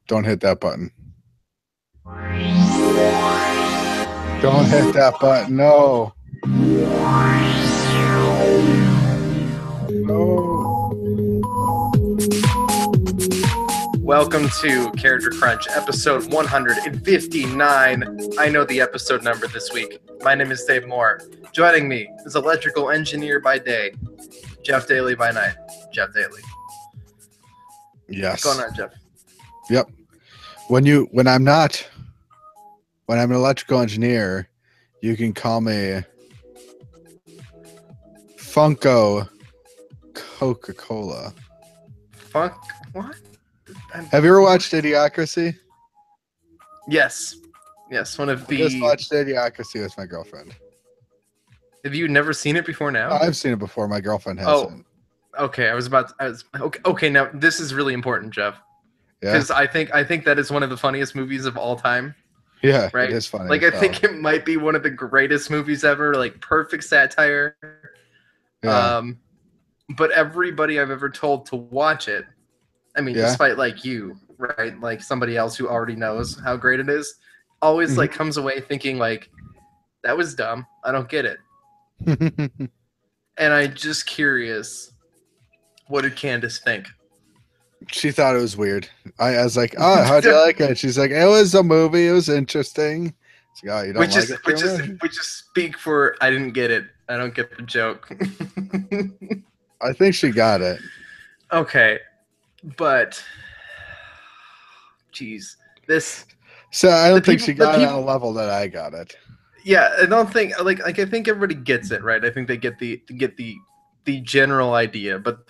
Don't hit that button. Don't hit that button. No. No. Welcome to Character Crunch, episode 159. I know the episode number this week. My name is Dave Moore. Joining me is electrical engineer by day, Jeff Daly by night. Jeff Daly. Yes. What's going on, Jeff? Yep. When I'm an electrical engineer, you can call me Funko Coca-Cola. What? Have you ever watched Idiocracy? Yes. One of the. I just watched Idiocracy with my girlfriend. Have you never seen it before now? I've seen it before. My girlfriend hasn't. Okay. Okay. Now this is really important, Jeff. Because I think that is one of the funniest movies of all time. Yeah, right. It is funny. Like I think it might be one of the greatest movies ever. Like perfect satire. Yeah. But everybody I've ever told to watch it, I mean, despite like you, right? Like somebody else who already knows how great it is, always like comes away thinking like, that was dumb. I don't get it. And I'm just curious, what did Candace think? She thought it was weird. I was like, "Oh, how'd you like it?" She's like, "It was a movie. It was interesting." It's like, "Oh, you don't like it?" Which is speak for I didn't get it. I don't get the joke. I think she got it. Okay, but geez, this. So I don't think she got it on a level that I got it. Yeah, I don't think like I think everybody gets it, right? I think they get the general idea, but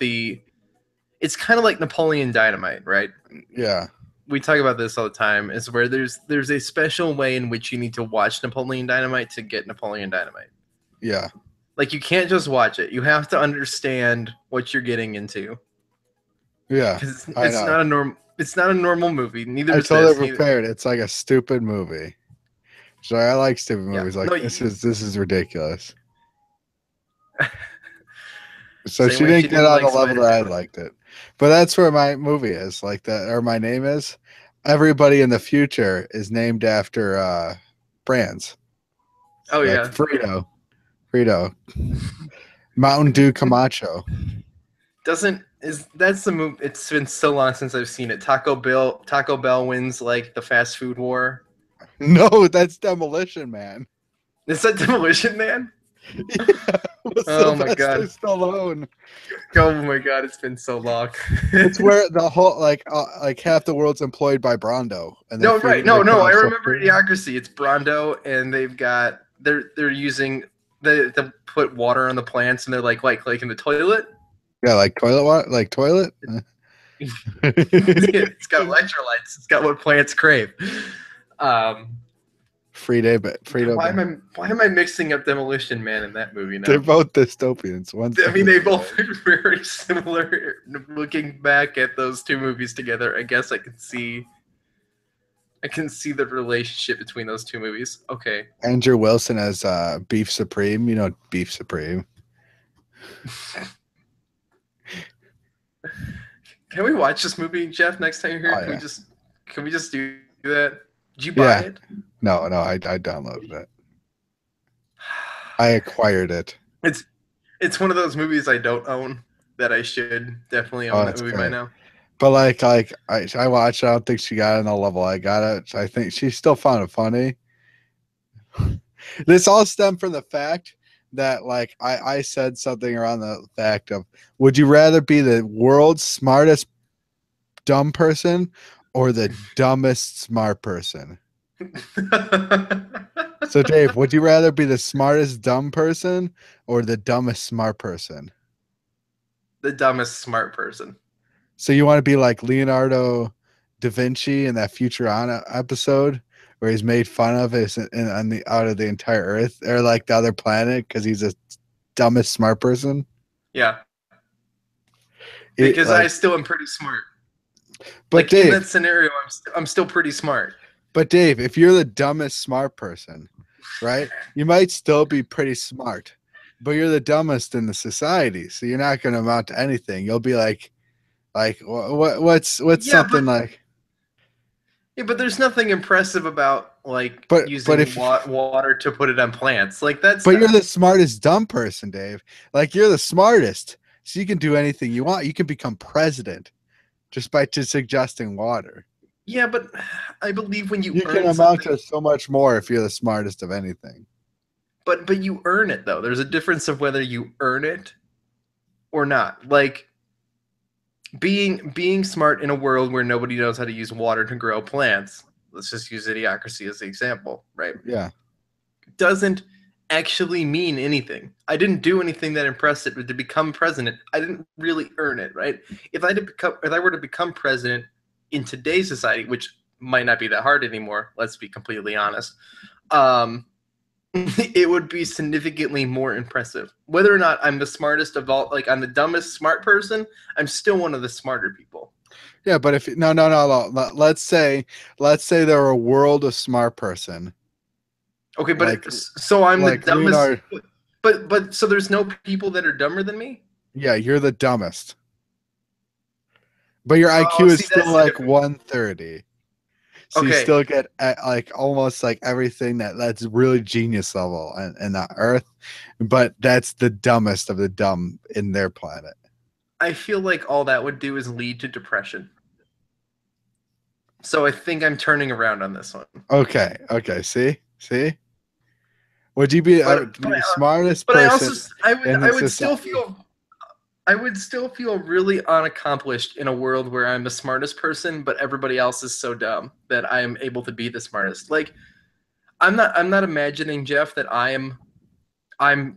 it's kind of like Napoleon Dynamite, right? Yeah. We talk about this all the time, is where there's a special way in which you need to watch Napoleon Dynamite to get Napoleon Dynamite. Yeah. Like you can't just watch it. You have to understand what you're getting into. Yeah. It's not a normal movie. Neither is totally this. prepared. It's like a stupid movie. So I like stupid movies. This is ridiculous. So she didn't get on the level that I liked it. But that's where my movie is, like that, or my name is. Everybody in the future is named after brands. Oh, like yeah. Frito. Mountain Dew Camacho. That's the movie. It's been so long since I've seen it. Taco Bell wins like the fast food war. No, that's Demolition Man. Is that Demolition Man? Yeah, oh my god! Stallone. Oh my god! It's been so long. It's where the whole like half the world's employed by Brando. And no, right? No. I remember Idiocracy. It's Brando, and they're using they put water on the plants, and they're like in the toilet. Yeah, like toilet water, like toilet. It's got electrolytes. It's got what plants crave. Frito. Why am I mixing up Demolition Man in that movie now? They're both dystopians. They both are very similar. Looking back at those two movies together, I guess I can see the relationship between those two movies. Okay. Andrew Wilson as Beef Supreme. You know Beef Supreme. Can we watch this movie, Jeff, next time you're here? Oh, yeah. Can we just do that? Did you buy it? No, I downloaded it. I acquired it. It's one of those movies I don't own that I should definitely own that movie by now. But like I watched it. I don't think she got it on the level I got it. I think she still found it funny. This all stemmed from the fact that like I said something around the fact of, would you rather be the world's smartest dumb person or the dumbest smart person? So Dave, would you rather be the smartest dumb person or the dumbest smart person? The dumbest smart person. So you want to be like Leonardo da Vinci in that Futurama episode where he's made fun of out of the entire Earth, or like the other planet, because he's the dumbest smart person? Yeah. Because I still am pretty smart. But like Dave, in that scenario, I'm still pretty smart. But Dave, if you're the dumbest smart person, right, you might still be pretty smart, but you're the dumbest in the society, so you're not going to amount to anything. You'll be like what's something like? Yeah, but there's nothing impressive about like But using if water to put it on plants. Like that's but you're not. the smartest dumb person, Dave. Like you're the smartest, so you can do anything you want. You can become president just by just suggesting water. Yeah, but I believe when you You can earn amount something, to so much more if you're the smartest of anything. but you earn it though. There's a difference of whether you earn it or not. Like being smart in a world where nobody knows how to use water to grow plants. Let's just use idiocracy as the example, right? Yeah. Doesn't actually mean anything. I didn't do anything that impressive to become president. I didn't really earn it, right? If I were to become president in today's society, which might not be that hard anymore, let's be completely honest. It would be significantly more impressive. Whether or not I'm the smartest of all, like I'm the dumbest smart person, I'm still one of the smarter people. Yeah, but if no. Let's say they're a world of smart person. Okay, Like but so I'm the dumbest. Leonardo. But so there's no people that are dumber than me. Yeah, you're the dumbest. But your Oh, IQ is see, still that's the like difference. 130. So you Okay, still get like almost like everything that's really genius level and the Earth, but that's the dumbest of the dumb in their planet. I feel like all that would do is lead to depression. So I think I'm turning around on this one. Okay. See, would you be, But be the smartest but I also person in I the would still society? feel I would still feel really unaccomplished in a world where I'm the smartest person, but everybody else is so dumb that I am able to be the smartest. Like I'm not imagining, Jeff, that I'm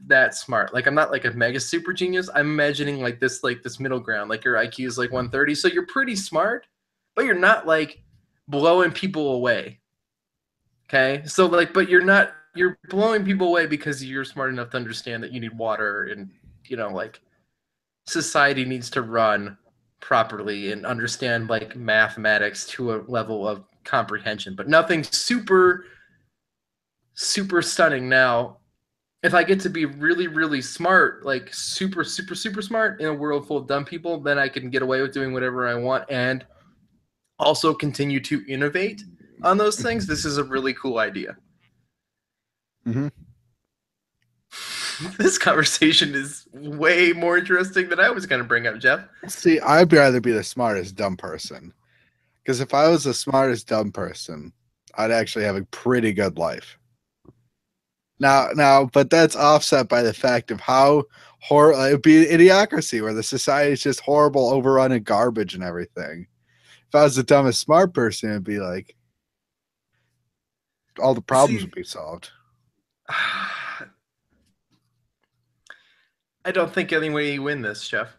that smart. Like I'm not like a mega super genius. I'm imagining like this middle ground. Like your IQ is like 130, so you're pretty smart, but you're not like blowing people away. Okay? So like but you're blowing people away because you're smart enough to understand that you need water and like society needs to run properly and understand like mathematics to a level of comprehension, but nothing super stunning. Now if I get to be really, really smart, like super smart in a world full of dumb people, then I can get away with doing whatever I want and also continue to innovate on those things. This is a really cool idea. Hmm. This conversation is way more interesting than I was going to bring up, Jeff. See, I'd rather be the smartest dumb person because if I was the smartest dumb person, I'd actually have a pretty good life. But that's offset by the fact of how horrible it would be idiocracy, where the society is just horrible, overrun, and garbage and everything. If I was the dumbest smart person, it'd be like all the problems See, would be solved. I don't think any way you win this, Jeff.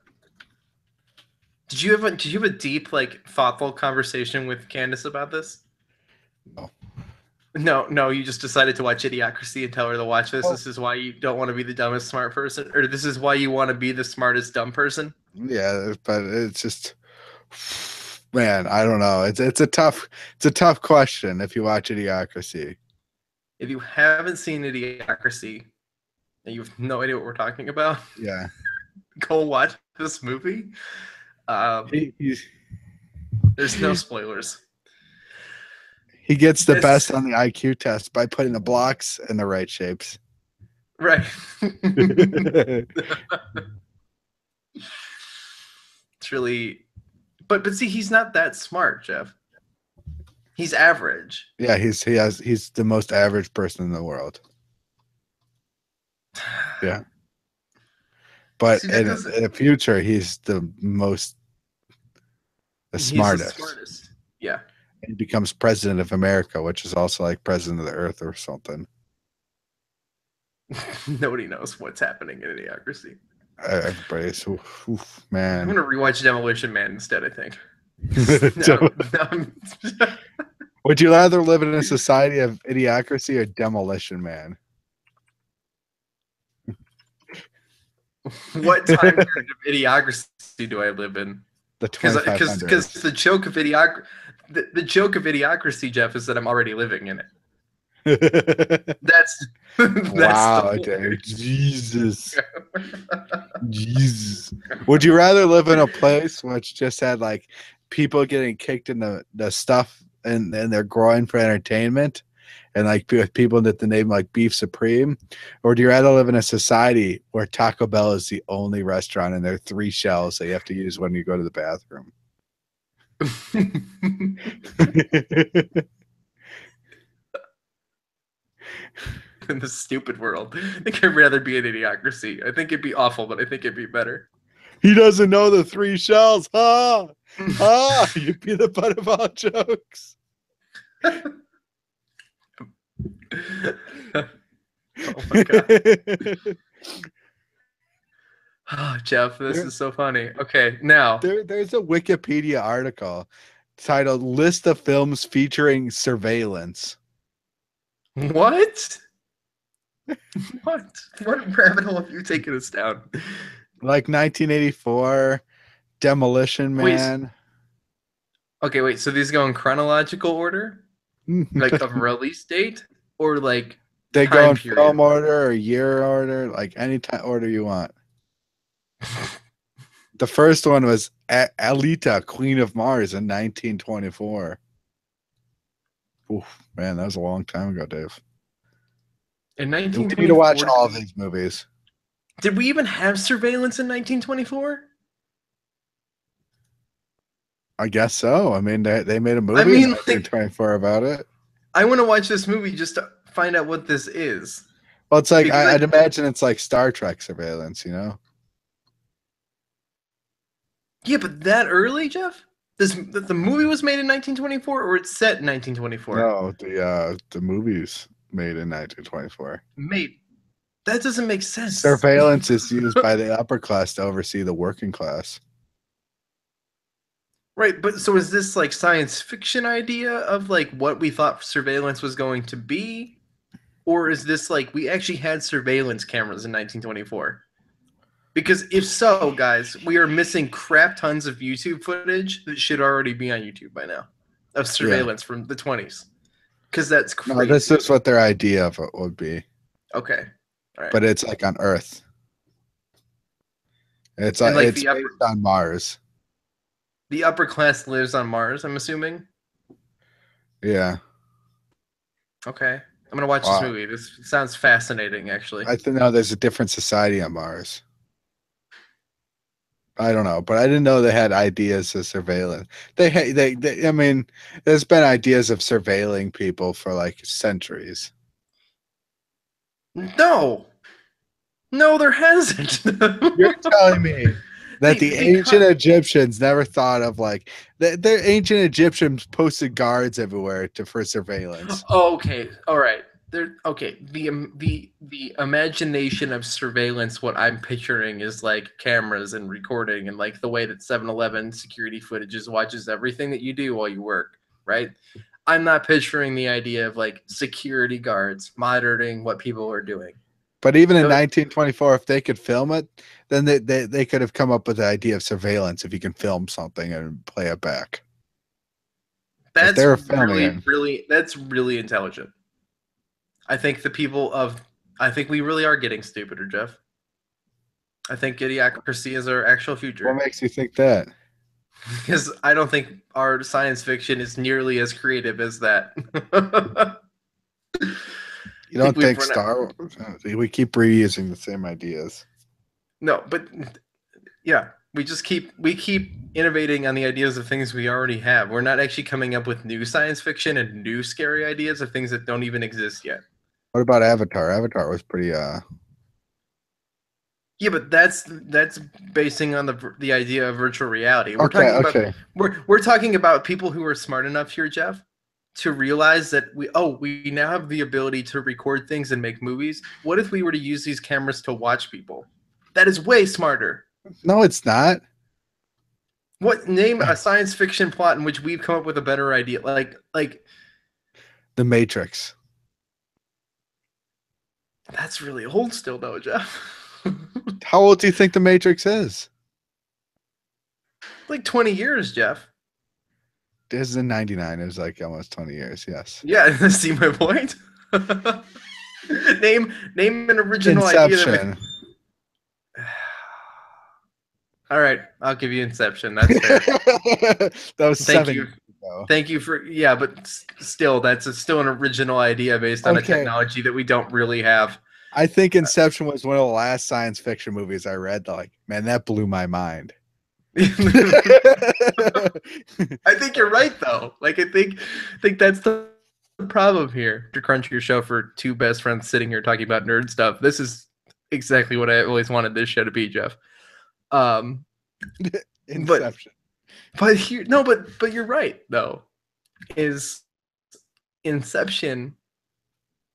Did you have a deep, like, thoughtful conversation with Candace about this? No. No, you just decided to watch Idiocracy and tell her to watch this. Oh, This is why you don't want to be the dumbest smart person, or this is why you want to be the smartest dumb person. yeah, but it's just, man, I don't know. It's a tough question if you watch Idiocracy. If you haven't seen Idiocracy and you have no idea what we're talking about, Yeah, go watch this movie. Um, he's there's no spoilers. he gets the This best on the IQ test by putting the blocks in the right shapes. right. It's really, but see, he's not that smart, Jeff. He's average. Yeah, he's the most average person in the world. Yeah. But See, that doesn't. in the future, he's the He's the smartest. smartest. Yeah. He becomes president of America, which is also like president of the earth or something. Nobody knows what's happening in Idiocracy. Everybody's I'm man. gonna rewatch Demolition Man instead. I think. Would you rather live in a society of idiocracy or demolition man? What time period of Idiocracy do I live in? The Because 2500s. the joke of Idiocracy, Jeff, is that I'm already living in it. That's Wow, the dude. Jesus. Jesus. Would you rather live in a place which just had like people getting kicked in the stuff and they're growing for entertainment, and like with people that the name like Beef Supreme, or do you rather live in a society where Taco Bell is the only restaurant and there are 3 shells that you have to use when you go to the bathroom? In this stupid world, I think I'd rather be an idiocracy. I think it'd be awful, but I think it'd be better. He doesn't know the 3 shells. Ha! Ha! You'd be the butt of all jokes. Oh my god. Oh, Jeff, this is so funny. Okay, now there's a Wikipedia article titled "List of Films Featuring Surveillance." What? What rabbit hole have you taken us down? Like 1984, Demolition Man. Okay, wait. So these go in chronological order, like of release date, or like they go in film order or year order, like any time order you want. The first one was Alita, Queen of Mars in 1924. Oof, man, that was a long time ago, Dave. In 1924, we need to watch all of these movies. Did we even have surveillance in 1924? I guess so. I mean, they made a movie in 1924 about it. I want to watch this movie just to find out what this is. Well, it's like I'd imagine it's like Star Trek surveillance, you know? Yeah, but that early, Jeff? The movie was made in 1924, or it's set in 1924? No, the movie's made in 1924. Made. That doesn't make sense. Surveillance is used by the upper class to oversee the working class. Right, but so is this like science fiction idea of like what we thought surveillance was going to be? Or is this like we actually had surveillance cameras in 1924? Because if so, guys, we are missing crap tons of YouTube footage that should already be on YouTube by now of surveillance from the 20s. Because that's crazy. No, this is what their idea of it would be. Okay. All right. But it's like on Earth. It's like based on Mars. The upper class lives on Mars, I'm assuming? Yeah. Okay. I'm going to watch this movie. This sounds fascinating, actually. I think there's a different society on Mars. I don't know, but I didn't know they had ideas of surveillance. I mean, there's been ideas of surveilling people for like centuries. No, there hasn't. You're telling me that the ancient Egyptians never thought of like the ancient Egyptians posted guards everywhere for surveillance. Oh, okay, all right. Okay. The imagination of surveillance, what I'm picturing is like cameras and recording and like the way that 7-Eleven security footage watches everything that you do while you work, right? I'm not picturing the idea of like security guards monitoring what people are doing. But even in 1924, if they could film it, then they could have come up with the idea of surveillance if you can film something and play it back. That's that's really intelligent. I think I think we really are getting stupider, Jeff. I think idiocracy is our actual future. What makes you think that? Because I don't think our science fiction is nearly as creative as that. You don't think Star Wars? We keep reusing the same ideas. No, but yeah, we keep innovating on the ideas of things we already have. We're not actually coming up with new science fiction and new scary ideas of things that don't even exist yet. What about Avatar? Avatar was pretty Yeah, but that's basing on the idea of virtual reality. We're talking about people who are smart enough here, Jeff, to realize that we now have the ability to record things and make movies. What if we were to use these cameras to watch people? That is way smarter. No, it's not. Name a science fiction plot in which we've come up with a better idea, like The Matrix. That's really old still, though, Jeff. How old do you think The Matrix is? Like 20 years, Jeff. This is in 99. It was like almost 20 years, yes. Yeah, see my point? Name an original Inception. idea. All right, I'll give you Inception. That's fair. That was Thank 7 you. years though. Thank you for but still, that's still an original idea based on a Okay. technology that we don't really have. I think Inception was one of the last science fiction movies I read. Like, man, that blew my mind. I think you're right though. Like I think that's the problem here. To crunch your show for two best friends sitting here talking about nerd stuff. This is exactly what I always wanted this show to be, Jeff. Inception. But here, no, but you're right though. Is Inception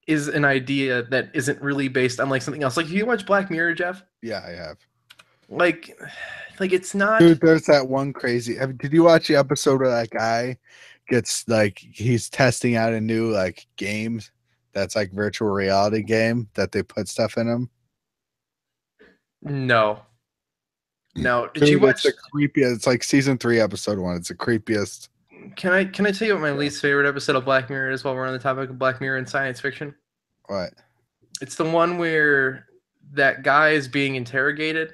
is an idea that isn't really based on like something else. Like, do you watch Black Mirror, Jeff? Yeah, I have. Like it's not. Dude, there's that one crazy. Did you watch the episode where that guy gets like he's testing out a new like games that's like virtual reality game that they put stuff in them? No. Did Dude, you watch? It's the creepiest. It's like season 3, episode 1. It's the creepiest. Can I tell you what my least favorite episode of Black Mirror is while we're on the topic of Black Mirror and science fiction? What? It's the one where that guy is being interrogated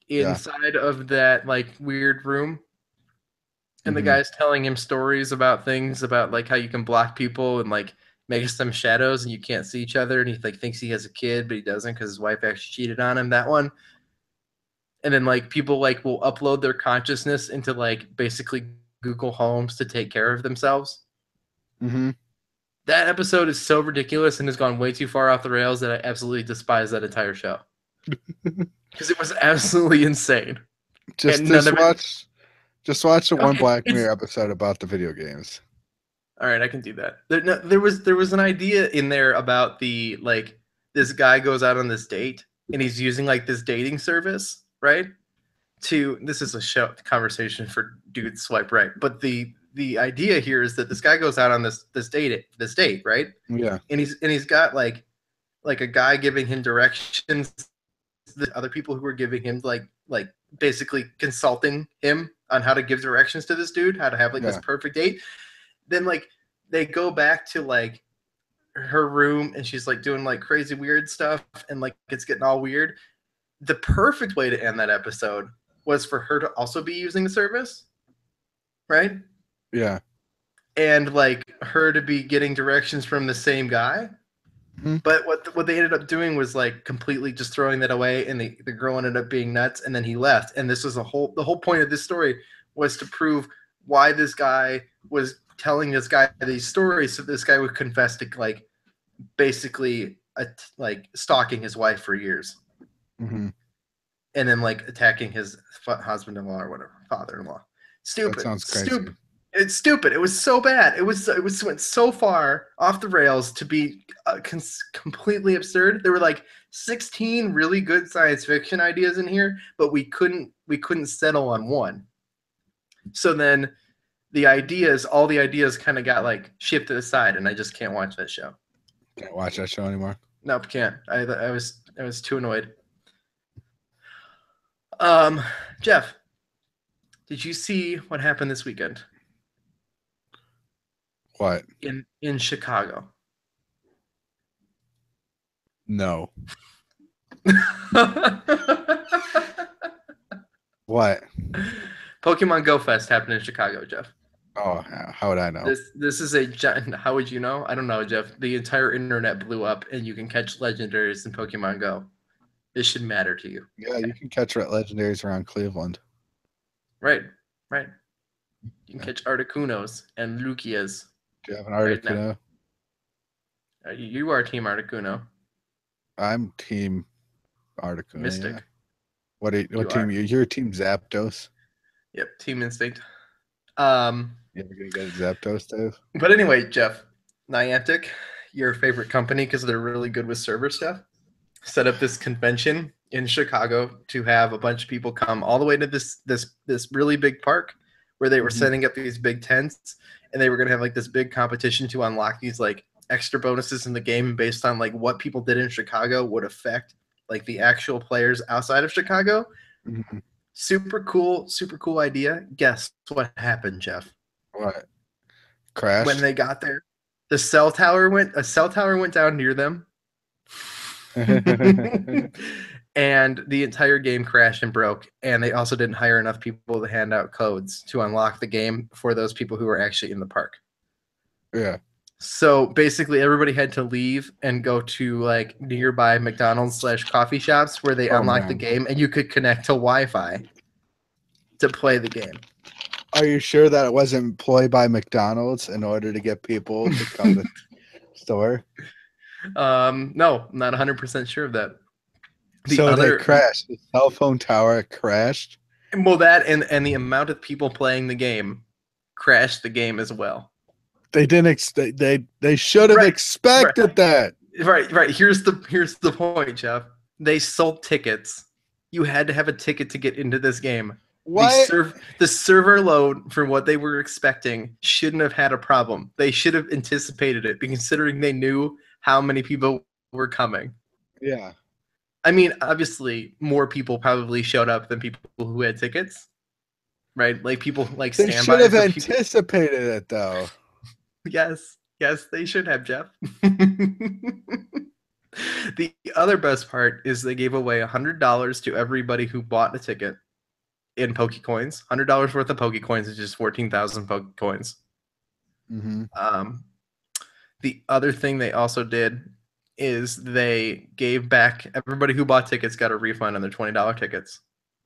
inside of that like weird room. And the guy's telling him stories about things about like how you can block people and like make them shadows and you can't see each other. And he like thinks he has a kid, but he doesn't because his wife actually cheated on him. That one. And then like people like will upload their consciousness into like basically Google Homes to take care of themselves. Mm-hmm. That episode is so ridiculous and has gone way too far off the rails that I absolutely despise that entire show. Because it was absolutely insane. Just watch the one Black Mirror episode about the video games. All right, I can do that. There was an idea in there about the like this guy goes out on this date and he's using like this dating service, right? This is a conversation for dudes swipe right, but the idea here is that this guy goes out on this date, right? Yeah. And he's got like a guy giving him directions, the other people who are giving him like basically consulting him on how to give directions to this dude, how to have like this perfect date. Then like they go back to like her room and she's like doing like crazy weird stuff and like it's getting all weird. The perfect way to end that episode was for her to also be using the service, right? Yeah. And like her to be getting directions from the same guy. Mm-hmm. But what they ended up doing was like completely just throwing that away, and the girl ended up being nuts, and then he left. And this was the whole point of this story was to prove why this guy was telling this guy these stories, so this guy would confess to like basically like stalking his wife for years, and then like attacking his husband-in-law or whatever, father-in-law. Stupid. That sounds crazy. Stupid. It's stupid. It was so bad. It went so far off the rails to be completely absurd. There were like 16 really good science fiction ideas in here, but we couldn't settle on one. So then all the ideas kind of got like shifted aside, and I just can't watch that show. Can't watch that show anymore. Nope, can't. I was too annoyed. Jeff, did you see what happened this weekend? What? In Chicago? No. What? Pokemon Go Fest happened in Chicago, Jeff. Oh, how would I know? This is a giant. How would you know? I don't know, Jeff. The entire internet blew up, and you can catch legendaries in Pokemon Go. This should matter to you. Yeah, you can catch legendaries around Cleveland. Right. You can catch Articunos and Lugias. Do you have an Articuno? Right, you are Team Articuno. I'm Team Articuno. Mystic. Yeah. What team? You're Team Zapdos. Yep, Team Instinct. You ever gonna get a Zapdos, Dave? But anyway, Jeff, Niantic, your favorite company because they're really good with server stuff, set up this convention in Chicago to have a bunch of people come all the way to this really big park where they were setting up these big tents, and they were gonna have like this big competition to unlock these like extra bonuses in the game based on like what people did in Chicago would affect like the actual players outside of Chicago. Super cool idea. Guess what happened, Jeff? What? Crashed? When they got there, a cell tower went down near them. and the entire game crashed and broke. And they also didn't hire enough people to hand out codes to unlock the game for those people who were actually in the park. Yeah. So basically, everybody had to leave and go to like nearby McDonald's / coffee shops where they unlocked the game, and you could connect to Wi-Fi to play the game. Are you sure that it wasn't employed by McDonald's in order to get people to come to the store? No, I'm not 100% sure of that. They crashed. The cell phone tower crashed. Well, that and the amount of people playing the game crashed the game as well. They didn't. They should have expected that. Right. Here's the point, Jeff. They sold tickets. You had to have a ticket to get into this game. What? The server load for what they were expecting shouldn't have had a problem. They should have anticipated it, considering they knew how many people were coming. Yeah. I mean, obviously, more people probably showed up than people who had tickets, right? Like people like they should have anticipated it, though. Yes, they should have, Jeff. The other best part is they gave away $100 to everybody who bought a ticket in Pokecoins. $100 worth of Pokecoins is just 14,000 Pokecoins. Mm-hmm. The other thing they also did is they gave back everybody who bought tickets got a refund on their $20 tickets,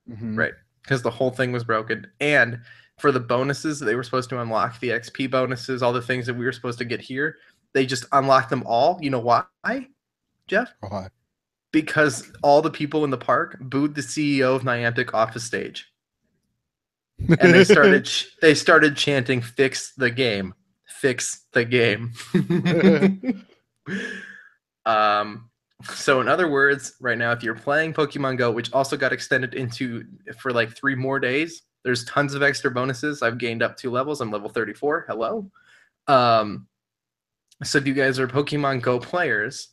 right? Because the whole thing was broken. And for the bonuses they were supposed to unlock, the XP bonuses, all the things that we were supposed to get here, they just unlocked them all. You know why, Jeff? Why? Because all the people in the park booed the CEO of Niantic off the stage, and they started chanting, "Fix the game, fix the game." So in other words, right now, if you're playing Pokemon Go, which also got extended for like 3 more days, there's tons of extra bonuses. I've gained up 2 levels. I'm level 34. Hello. So if you guys are Pokemon Go players,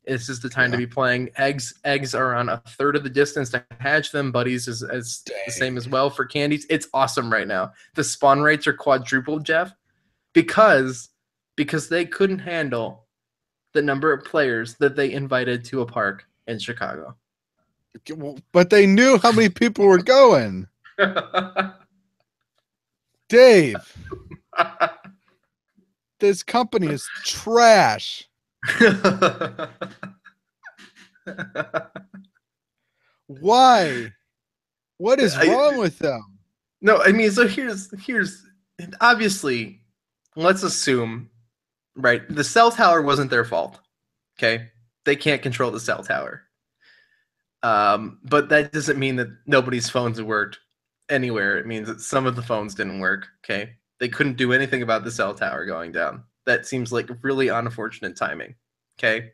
this is the time to be playing. Eggs are on a third of the distance to hatch them. Buddies is the same as well for candies. It's awesome right now. The spawn rates are quadrupled, Jeff, because they couldn't handle the number of players that they invited to a park in Chicago. But they knew how many people were going. Dave, this company is trash. Why? What is wrong with them? No, I mean, so here's obviously, let's assume, right, the cell tower wasn't their fault. Okay, they can't control the cell tower. But that doesn't mean that nobody's phones worked anywhere. It means that some of the phones didn't work. Okay, they couldn't do anything about the cell tower going down. That seems like really unfortunate timing. Okay.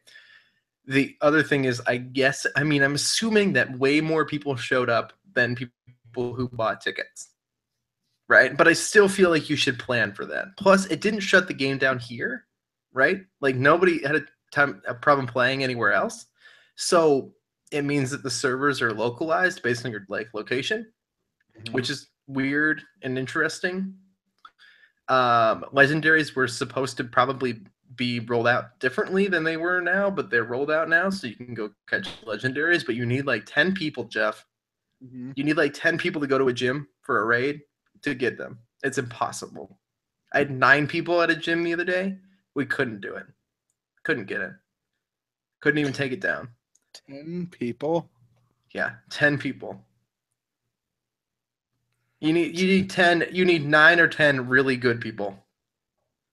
The other thing is, I'm assuming that way more people showed up than people who bought tickets. Right? But I still feel like you should plan for that. Plus, it didn't shut the game down here, right? Like nobody had a problem playing anywhere else. So it means that the servers are localized based on your location, which is weird and interesting. Legendaries were supposed to probably be rolled out differently than they were now, but they're rolled out now, so you can go catch legendaries, but you need like 10 people, Jeff. You need like 10 people to go to a gym for a raid to get them. It's impossible. I had 9 people at a gym the other day. We couldn't do it. Couldn't get it. Couldn't even take it down. 10 people? Yeah, 10 people. You need 9 or 10 really good people.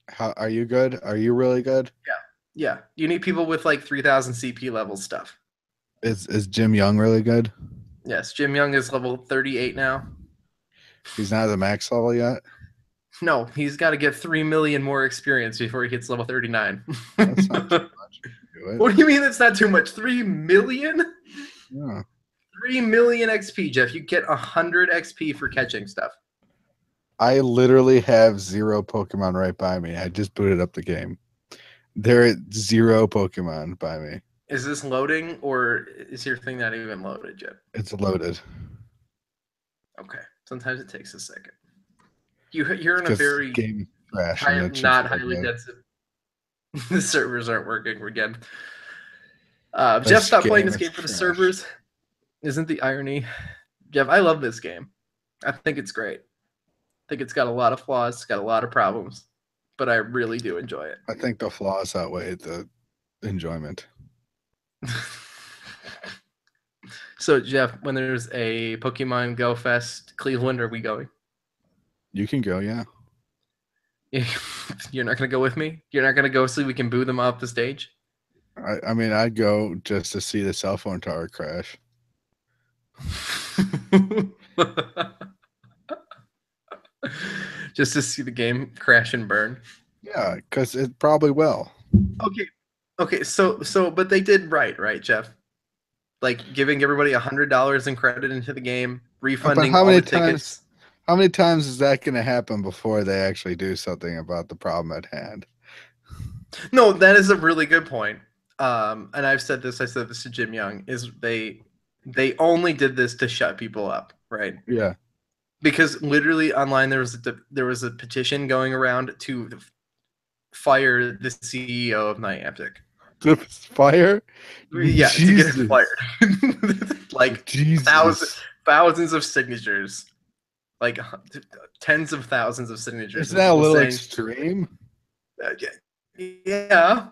How are you good? Are you really good? Yeah. You need people with like 3,000 CP level stuff. Is Jim Young really good? Yes, Jim Young is level 38 now. He's not at the max level yet? No, he's got to get 3 million more experience before he hits level 39. That's not too much. What do you mean that's not too much? 3 million? Yeah. 3 million XP, Jeff. You get 100 XP for catching stuff. I literally have 0 Pokemon right by me. I just booted up the game. There are 0 Pokemon by me. Is this loading, or is your thing not even loaded yet? It's loaded. Okay. Sometimes it takes a second. You're in a very game crash. not highly dense. The servers aren't working again. Jeff stopped playing this game for the servers. isn't the irony, Jeff? I love this game. I think it's great. I think it's got a lot of flaws, it's got a lot of problems, but I really do enjoy it. I think the flaws outweigh the enjoyment. So, Jeff, when there's a Pokemon Go Fest, Cleveland, are we going? You can go, yeah. You're not going to go with me? You're not going to go so we can boo them off the stage? I mean, I'd go just to see the cell phone tower crash. Just to see the game crash and burn. Yeah, because it probably will. Okay. So, but they did right, Jeff? Like giving everybody $100 in credit into the game, refunding all the tickets. How many times is that going to happen before they actually do something about the problem at hand? No, that is a really good point. And I said this to Jim Young, is they only did this to shut people up, right? Yeah. Because literally online there was a petition going around to fire the CEO of Niantic. To fire? Yeah, Jesus. To get fired. Like Jesus. Thousands of signatures. Like tens of thousands of signatures. Isn't that a little extreme? Yeah.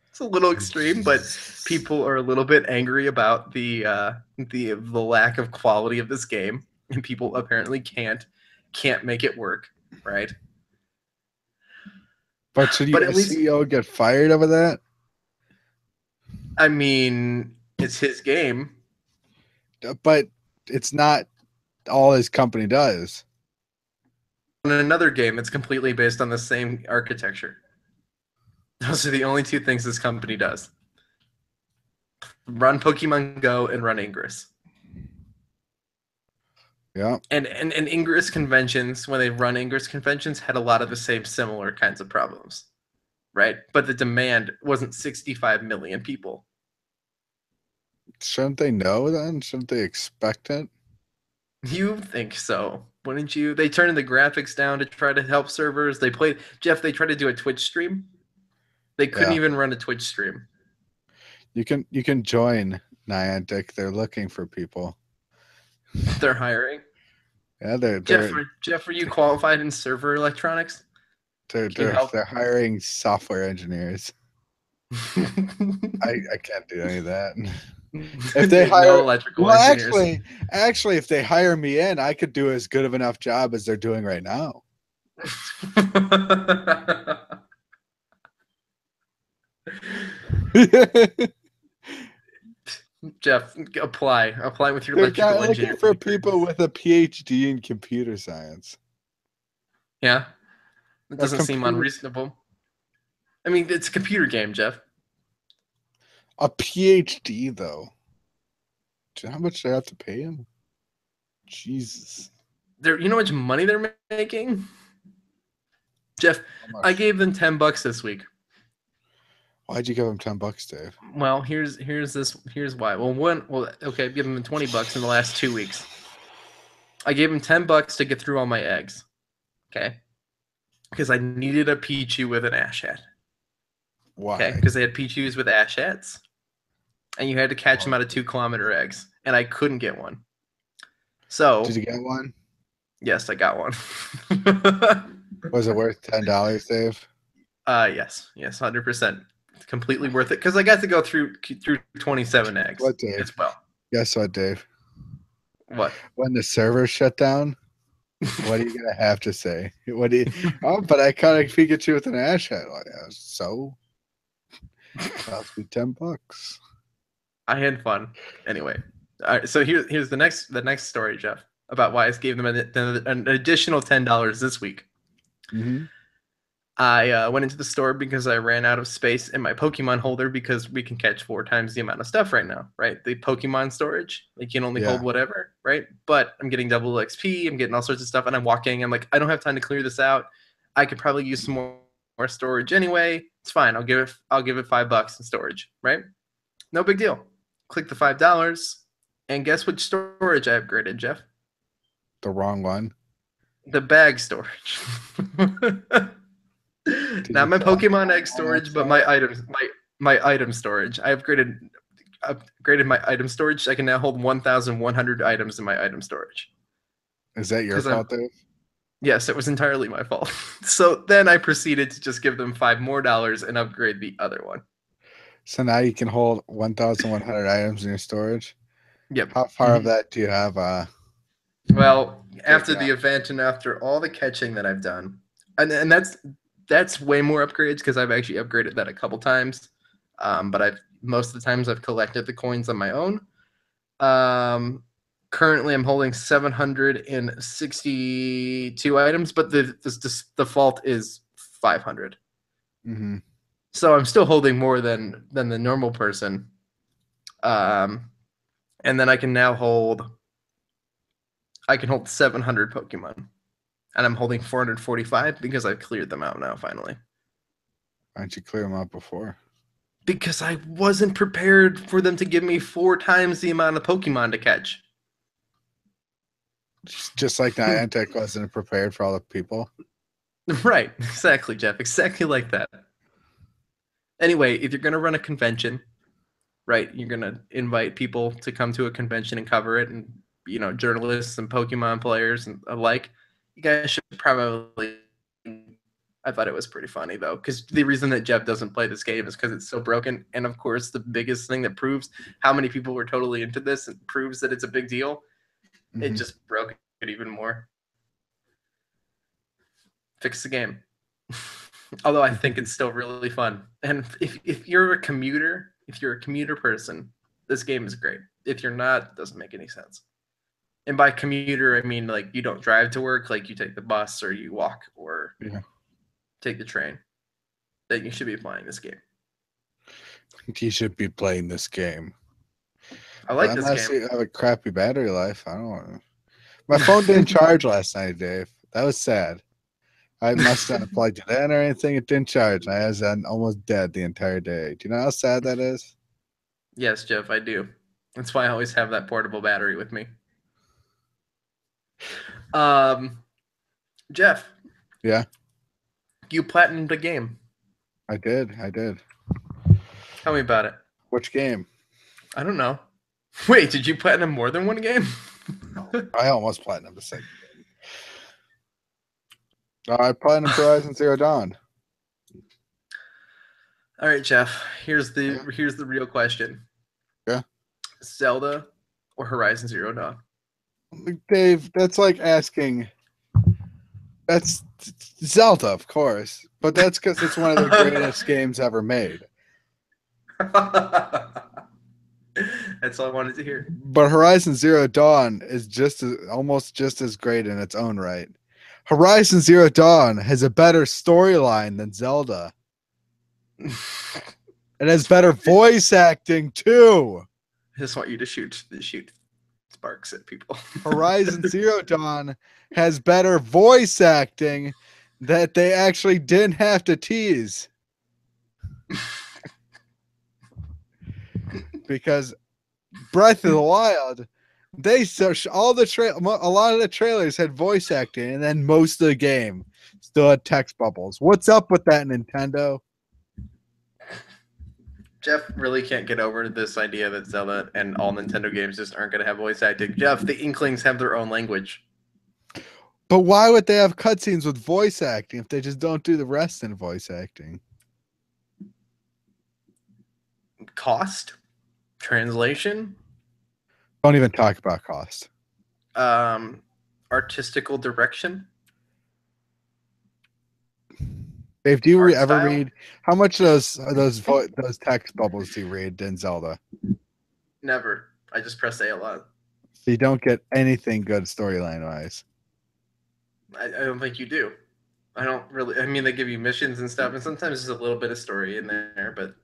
It's a little extreme, but people are a little bit angry about the lack of quality of this game, and people apparently can't make it work, right? But should your CEO get fired over that? I mean, it's his game. But it's not all his company does. In another game that's completely based on the same architecture. Those are the only two things this company does. Run Pokemon Go and run Ingress. Yeah. And Ingress conventions, when they run Ingress conventions, had a lot of the same similar kinds of problems. Right? But the demand wasn't 65 million people. Shouldn't they know then? Shouldn't they expect it? You think so, wouldn't you? They turned the graphics down to try to help servers. They tried to do a Twitch stream. They couldn't even run a Twitch stream. You can join Niantic. They're looking for people. They're hiring. Yeah, they're Jeff, are you qualified in server electronics? They're hiring software engineers. I can't do any of that. If they hire no electrical engineers. Actually, if they hire me in, I could do as good of enough job as they're doing right now. Jeff, apply with your electrical engineer. Looking for people with a PhD in computer science. Yeah, it doesn't seem unreasonable. I mean, it's a computer game, Jeff. A PhD, though. Do you know how much they have to pay him? Jesus. You know how much money they're making? Jeff, I gave them $10 this week. Why'd you give them $10, Dave? Well, here's why. Okay, I've given them $20 in the last 2 weeks. I gave them $10 to get through all my eggs. Okay. Because I needed a Pichu with an ash hat. Why? Okay, because they had Pichus with ash hats. And you had to catch them out of 2-kilometer eggs. And I couldn't get one. So did you get one? Yes, I got one. Was it worth $10, Dave? Yes, 100%. Completely worth it because I got to go through 27 eggs. What, Dave? As well. Guess what, Dave? What? When the server shut down, what are you gonna have to say? What do you? Oh, but I caught a Pikachu with an ash hat. So cost me $10. I had fun. Anyway, all right, so here's the next story, Jeff, about why I gave them an additional $10 this week. Mm-hmm. I went into the store because I ran out of space in my Pokemon holder because we can catch 4 times the amount of stuff right now, right? The Pokemon storage, like you can only hold whatever, right? But I'm getting double XP, I'm getting all sorts of stuff, and I'm walking. I'm like, I don't have time to clear this out. I could probably use some more storage anyway. It's fine. I'll give it $5 in storage, right? No big deal. Click the $5, and guess which storage I upgraded, Jeff? The wrong one. The bag storage. Not my Pokemon egg storage, but my item storage. I upgraded upgraded my item storage. I can now hold 1,100 items in my item storage. Is that your fault, Dave? Yes, it was entirely my fault. So then I proceeded to just give them $5 more and upgrade the other one. So now you can hold 1,100 items in your storage. Yep. How far of that do you have? Well, after the event and after all the catching that I've done, and that's way more upgrades because I've actually upgraded that a couple times. But most of the times I've collected the coins on my own. Currently I'm holding 762 items, but the default is 500. Mm-hmm. So I'm still holding more than the normal person. And then I can hold 700 Pokemon. And I'm holding 445 because I've cleared them out now finally. Why didn't you clear them out before? Because I wasn't prepared for them to give me 4 times the amount of Pokemon to catch. Just like Niantic wasn't prepared for all the people. Right, exactly, Jeff. Exactly like that. Anyway, if you're going to run a convention, right, you're going to invite people to come to a convention and cover it, and, journalists and Pokemon players and alike, you guys should probably... I thought it was pretty funny, though, because the reason that Jeff doesn't play this game is because it's so broken. And, of course, the biggest thing that proves how many people were totally into this and proves that it's a big deal, it just broke it even more. Fix the game. Although I think it's still really fun. And if you're a commuter person, this game is great. If you're not, it doesn't make any sense. And by commuter, I mean, like, you don't drive to work, like you take the bus or you walk or take the train. Then you should be playing this game. You should be playing this game. I like this game. Unless you have a crappy battery life. I don't want to. My phone didn't charge last night, Dave. That was sad. I must not have plugged it in or anything. It didn't charge. I was almost dead the entire day. Do you know how sad that is? Yes, Jeff, I do. That's why I always have that portable battery with me. Jeff. Yeah. You platinumed a game. I did. Tell me about it. Which game? I don't know. Wait, did you platinum more than one game? I almost platinumed the second game. I platinumed Horizon Zero Dawn. All right, Jeff. Here's the real question. Yeah. Zelda or Horizon Zero Dawn? Dave, that's like asking. That's Zelda, of course, but that's because it's one of the greatest games ever made. That's all I wanted to hear. But Horizon Zero Dawn is almost just as great in its own right. Horizon Zero Dawn has a better storyline than Zelda. It has better voice acting too. I just want you to shoot sparks at people. Horizon Zero Dawn has better voice acting that they actually didn't have to tease. Because Breath of the Wild, they all the a lot of the trailers had voice acting, and then most of the game still had text bubbles. What's up with that, Nintendo? Jeff really can't get over this idea that Zelda and all Nintendo games just aren't going to have voice acting. Jeff, the Inklings have their own language. But why would they have cutscenes with voice acting if they just don't do the rest in voice acting? Cost? Translation? Don't even talk about cost. Artistical direction? Dave, do you ever read how much those text bubbles do you read in Zelda? Never. I just press A a lot. So you don't get anything good storyline wise. I don't think you do. I don't really. I mean, they give you missions and stuff, and sometimes there's a little bit of story in there, but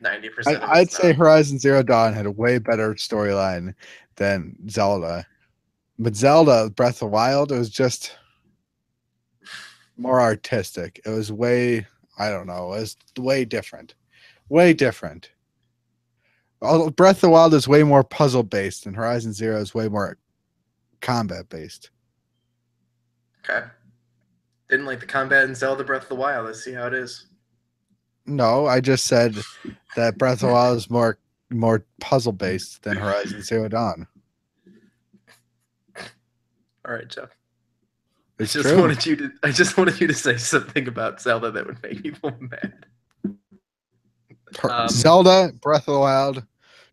90%. I'd say Horizon Zero Dawn had a way better storyline than Zelda, but Zelda Breath of the Wild, it was just more artistic. It was way, I don't know, it was way different. Breath of the Wild is way more puzzle based, and Horizon Zero is way more combat based. Okay. Didn't like the combat in Zelda Breath of the Wild. Let's see how it is. No, I just said that Breath of the Wild is more more puzzle based than Horizon Zero Dawn. All right, Jeff. It's true. I just wanted you to say something about Zelda that would make people mad. Zelda Breath of the Wild,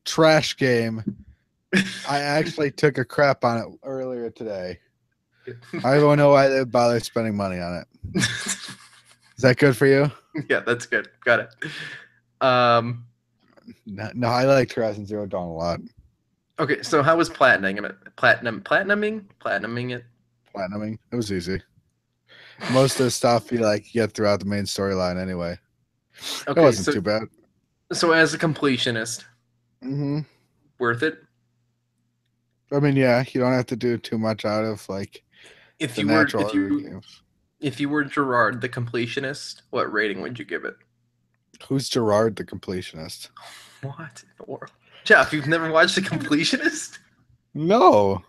trash game. I actually took a crap on it earlier today. I don't know why they bother spending money on it. Is that good for you? Yeah, that's good. Got it. No, I like Horizon Zero Dawn a lot. Okay, so how was platinuming it? Platinuming it? Platinuming. It was easy. Most of the stuff you get throughout the main storyline anyway. Okay, it wasn't too bad. So as a completionist, worth it? I mean, yeah, you don't have to do too much out of if the you natural were games. If you were Gerard the completionist, what rating would you give it? Who's Gerard the completionist? What in the world? Jeff, you've never watched The Completionist? No.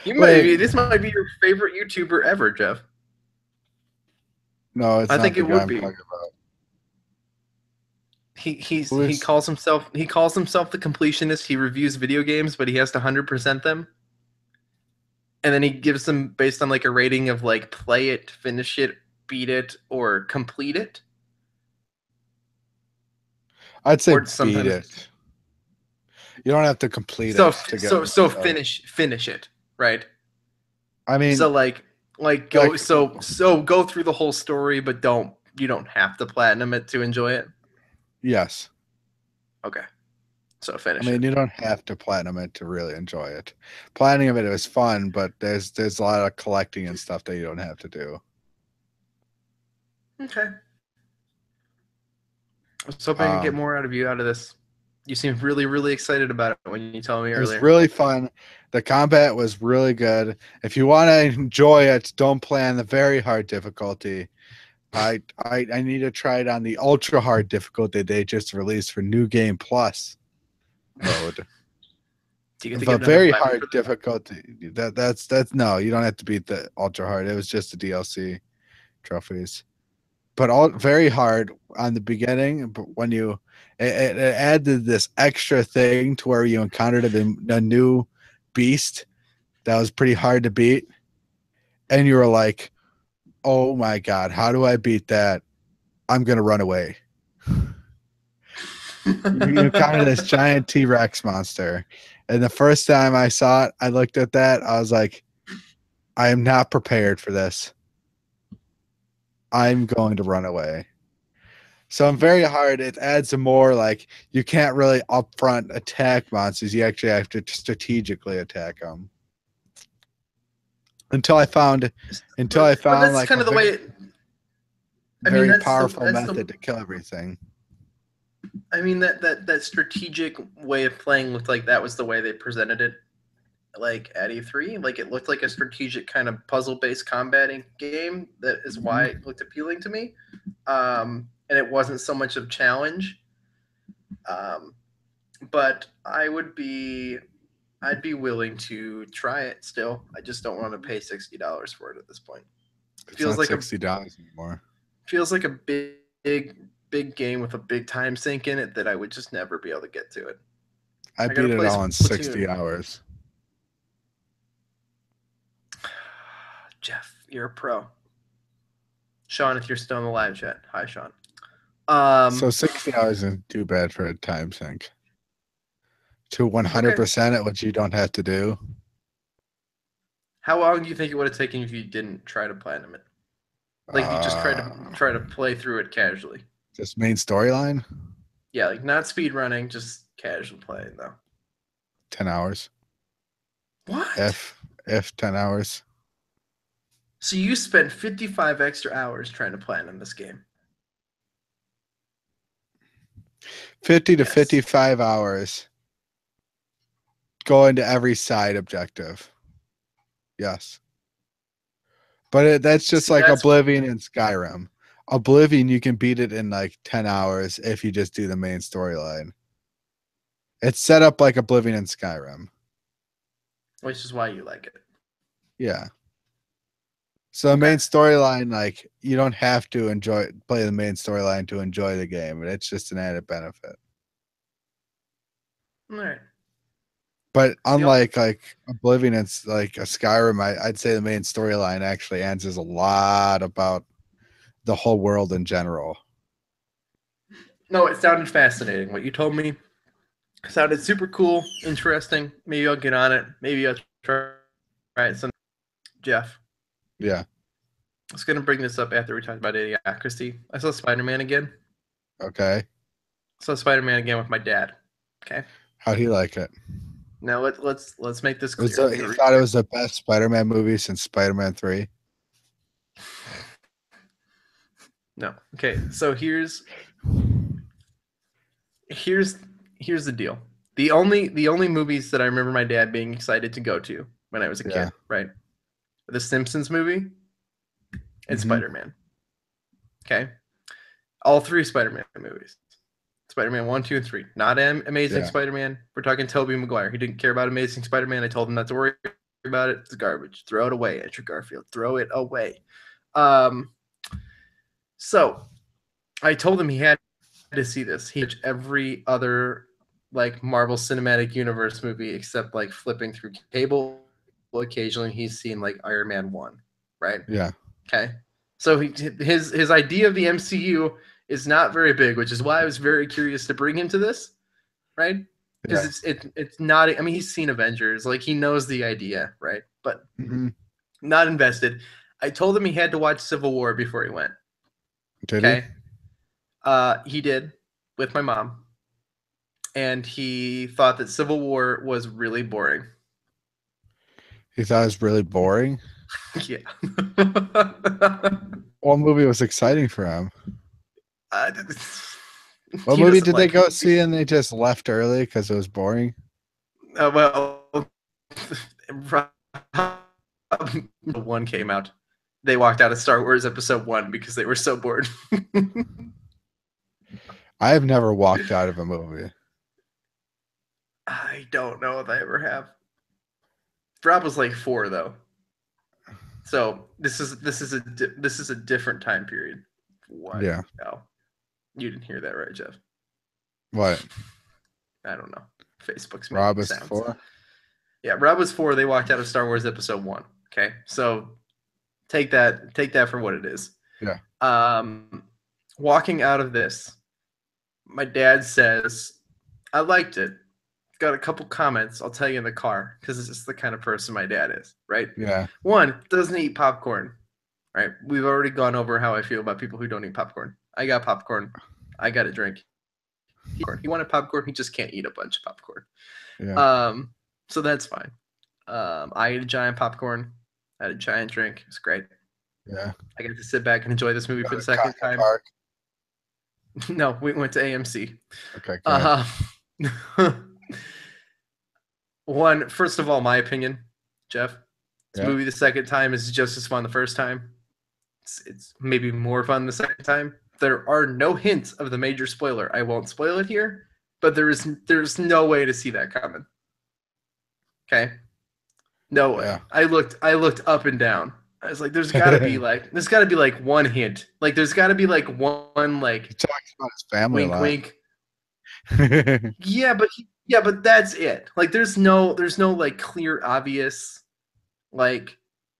This might be your favorite YouTuber ever, Jeff. No, it's I not think the it guy would I'm be. talking about. He calls himself the completionist. He reviews video games, but he has to 100% them. And then he gives them based on a rating of play it, finish it, beat it, or complete it. I'd say beat it. You don't have to complete it to get finish it, right? I mean, so go through the whole story, but you don't have to platinum it to enjoy it. Yes. Okay. So finish. I mean, you don't have to platinum it to really enjoy it. Platinum of it was fun, but there's a lot of collecting and stuff that you don't have to do. Okay. I was hoping I could get more out of this. You seemed really, really excited about it when you told me earlier. It was really fun. The combat was really good. If you want to enjoy it, don't play on the very hard difficulty. I need to try it on the ultra hard difficulty they just released for New Game Plus mode. Do you get to the very hard difficulty. That's no, you don't have to beat the ultra hard. It was just the DLC trophies. But all very hard on the beginning. But when it added this extra thing to where you encountered a new beast that was pretty hard to beat, and you were like, "Oh my god, how do I beat that? I'm gonna run away." You encounter this giant T-Rex monster, and the first time I saw it, I looked at that. I was like, "I am not prepared for this. I'm going to run away." So I'm very hard. It adds a more you can't really upfront attack monsters. You actually have to strategically attack them. Until I found that's kind of the way. Very powerful method to kill everything. I mean that strategic way of playing looked like that was the way they presented it. At E3, it looked like a strategic kind of puzzle-based combating game. That is why it looked appealing to me. And it wasn't so much of challenge. But I'd be willing to try it still. I just don't want to pay $60 for it at this point. It feels like $60 anymore. Feels like a big game with a big time sink in it that I would just never be able to get to it. I beat it all in 60 hours. Jeff, you're a pro. Sean, if you're still in the live chat, hi, Sean. So 60 hours isn't too bad for a time sink. To 100% it, which you don't have to do. How long do you think it would have taken if you didn't try to platinum it? You just try to play through it casually. Just main storyline? Yeah, not speed running, just casual playing though. 10 hours. What? If 10 hours. So you spent 55 extra hours trying to platinum this game. 50 to 55 hours going to every side objective. Yes. But that's just Oblivion and Skyrim. Oblivion, you can beat it in 10 hours if you just do the main storyline. It's set up like Oblivion and Skyrim. Which is why you like it. Yeah. So the main storyline, you don't have to play the main storyline to enjoy the game. It's just an added benefit. All right. But Yep. unlike like Oblivion, it's like a Skyrim. I'd say the main storyline actually answers a lot about the whole world in general. No, it sounded fascinating. What you told me sounded super cool, interesting. Maybe I'll get on it. Maybe I'll try it some. Jeff, Yeah. I was gonna bring this up after we talked about Idiocracy. I saw Spider-Man again. Okay. I saw Spider-Man again with my dad. Okay. How'd he like it? Now let's make this It was clear. he thought it was the best Spider-Man movie since Spider-Man 3. No. Okay. So here's here's the deal. The only movies that I remember my dad being excited to go to when I was a Yeah. kid, right? The Simpsons movie and Mm-hmm. Spider-Man. Okay. All three Spider-Man movies. Spider-Man 1, 2, and 3. Not Amazing Yeah. Spider-Man. We're talking Tobey Maguire. He didn't care about Amazing Spider-Man. I told him not to worry about it. It's garbage. Throw it away, Andrew Garfield. Throw it away. Um, so I told him he had to see this. He watched every other like Marvel Cinematic Universe movie except like flipping through cable. Occasionally he's seen like Iron Man 1, right? Yeah. Okay. So his idea of the MCU is not very big, which is why I was very curious to bring him to this, right? Yeah. Because it's not. I mean, he's seen Avengers, like he knows the idea, right? But Mm-hmm. not invested. I told him he had to watch Civil War before he went. Did he? Okay. He did with my mom, and he thought that Civil War was really boring. He thought it was really boring. Yeah. What movie was exciting for him? uh, What he movie doesn't did they like go movies. see and they just left early because it was boring? Well, one came out. They walked out of Star Wars Episode 1 because they were so bored. I have never walked out of a movie. I don't know if I ever have. Rob was like 4 though, so this is a different time period. What? Yeah. Oh, you didn't hear that right, Jeff? What? I don't know. Facebook's Rob making is sounds. 4? Yeah, Rob was 4. They walked out of Star Wars Episode 1. Okay, so take that for what it is. Yeah. Walking out of this, my dad says, I liked it. Got a couple comments I'll tell you in the car because it's just the kind of person my dad is, right? Yeah. One, doesn't eat popcorn, right? We've already gone over how I feel about people who don't eat popcorn. I got popcorn. I got a drink. He wanted popcorn. He just can't eat a bunch of popcorn. Yeah. So that's fine. I ate a giant popcorn. I had a giant drink. It's great. Yeah. I got to sit back and enjoy this movie for the second Cocker time. Park. No, we went to AMC. Okay, good. One, first of all, my opinion, Jeff, this Yeah. movie the second time is just as fun the first time. It's maybe more fun the second time. There are no hints of the major spoiler. I won't spoil it here, but there's no way to see that coming. Okay, no way. Yeah. I looked up and down. I was like, there's got to be like one hint. Like there's got to be like one like He talks about his family wink a lot. wink. Yeah, but that's it. Like there's no like clear obvious like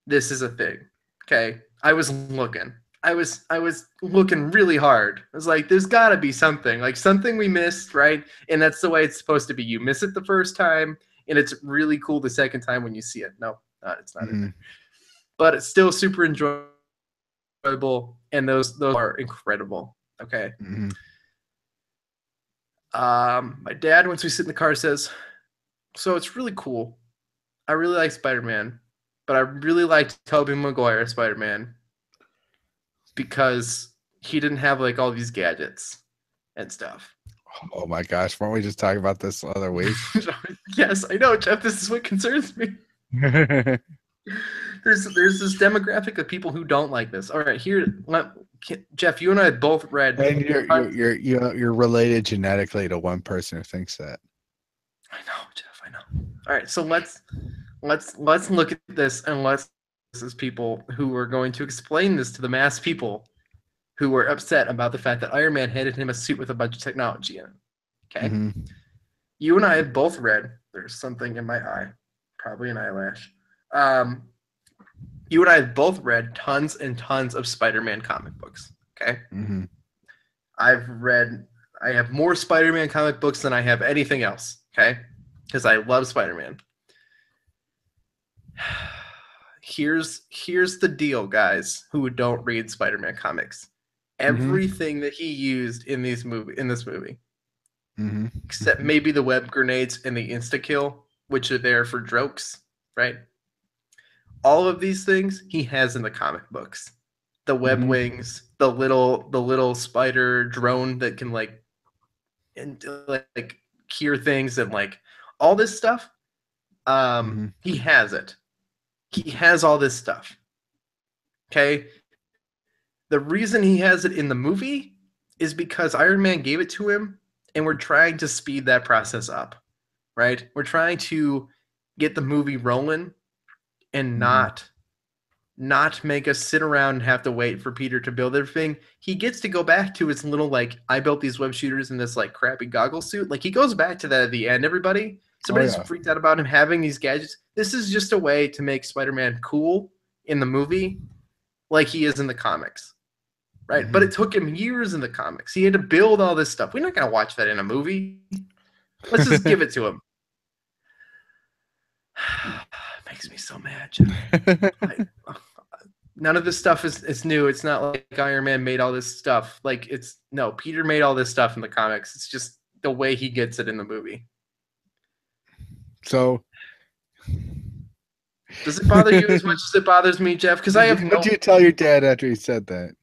this is a thing. Okay? I was looking. I was looking really hard. I was like there's got to be something. Like something we missed, right? And that's the way it's supposed to be. You miss it the first time and it's really cool the second time when you see it. No, it's not in there. But it's still super enjoyable and those are incredible. Okay? Mm-hmm. My dad, once we sit in the car, says, so it's really cool. I really like Spider-Man, but I really liked Tobey Maguire Spider-Man because he didn't have like all these gadgets and stuff. Oh my gosh, weren't we just talking about this the other week? Yes, I know, Jeff. This is what concerns me. There's this demographic of people who don't like this. All right, Jeff, you and I both read. And you're related genetically to one person who thinks that. I know, Jeff. I know. All right, so let's look at this and this is people who are going to explain this to the mass people who were upset about the fact that Iron Man handed him a suit with a bunch of technology in it. Okay. Mm-hmm. You and I have both read. There's something in my eye, probably an eyelash. You and I have both read tons and tons of Spider-Man comic books. Okay. Mm-hmm. I have more Spider-Man comic books than I have anything else. Okay, because I love Spider-Man. Here's the deal, guys who don't read Spider-Man comics. Everything that he used in this movie, Mm-hmm. except maybe the web grenades and the insta-kill, which are there for jokes, right? All of these things he has in the comic books. The web wings, the little spider drone that can like cure things, and like all this stuff. He has it. He has all this stuff. Okay? The reason he has it in the movie is because Iron Man gave it to him, and we're trying to speed that process up, right? We're trying to get the movie rolling and not make us sit around and have to wait for Peter to build everything. He gets to go back to his little, like, I built these web shooters in this, like, crappy goggle suit. Like, he goes back to that at the end, everybody. Somebody's freaked out about him having these gadgets. This is just a way to make Spider-Man cool in the movie like he is in the comics, right? But it took him years in the comics. He had to build all this stuff. We're not going to watch that in a movie. Let's just give it to him. Makes me so mad, Jeff. None of this stuff is new. It's not like Iron Man made all this stuff. Like, Peter made all this stuff in the comics. It's just the way he gets it in the movie. So, does it bother you as much as it bothers me, Jeff? Because I have no. What did you tell your dad after he said that?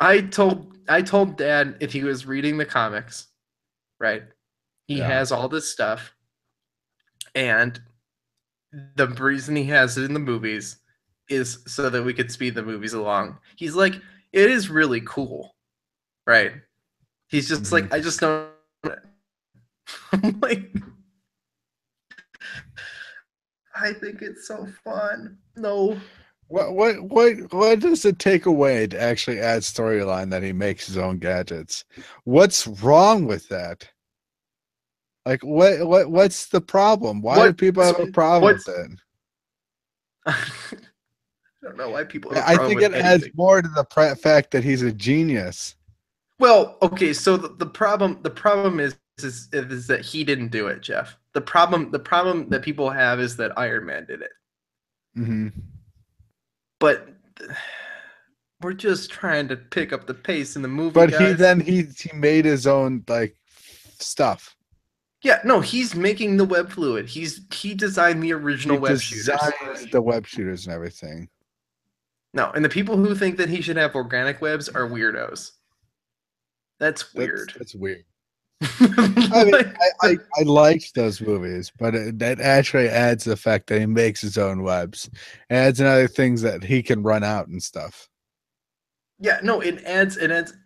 I told Dad if he was reading the comics, right? He has all this stuff, and the reason he has it in the movies is so that we could speed the movies along. He's like, it is really cool, right? He's just like, I just don't. I'm like, I think it's so fun. No. What does it take away to actually add storyline that he makes his own gadgets? What's wrong with that? Like, what's the problem? Why do people have a problem with it? I don't know why people have a problem I think with it adds more to the fact that he's a genius. Well, okay, so the problem is that he didn't do it, Jeff. The problem that people have is that Iron Man did it. But we're just trying to pick up the pace in the movie. But guys. he made his own like stuff. Yeah, no, he's making the web fluid. He designed the original web shooters. The web shooters and everything. No, and the people who think that he should have organic webs are weirdos. That's weird. That's weird. I mean, I liked those movies, but that actually adds the fact that he makes his own webs. It adds another things that he can run out and stuff. Yeah, no, it adds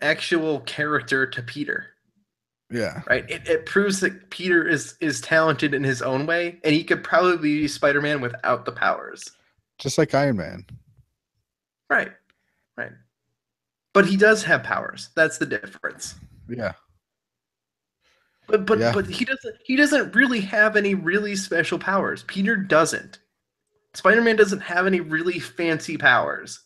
actual character to Peter. Yeah. Right? It proves that Peter is talented in his own way, and he could probably be Spider-Man without the powers. Just like Iron Man. Right. Right. But he does have powers. That's the difference. Yeah. But he doesn't really have any really special powers. Peter doesn't. Spider-Man doesn't have any really fancy powers.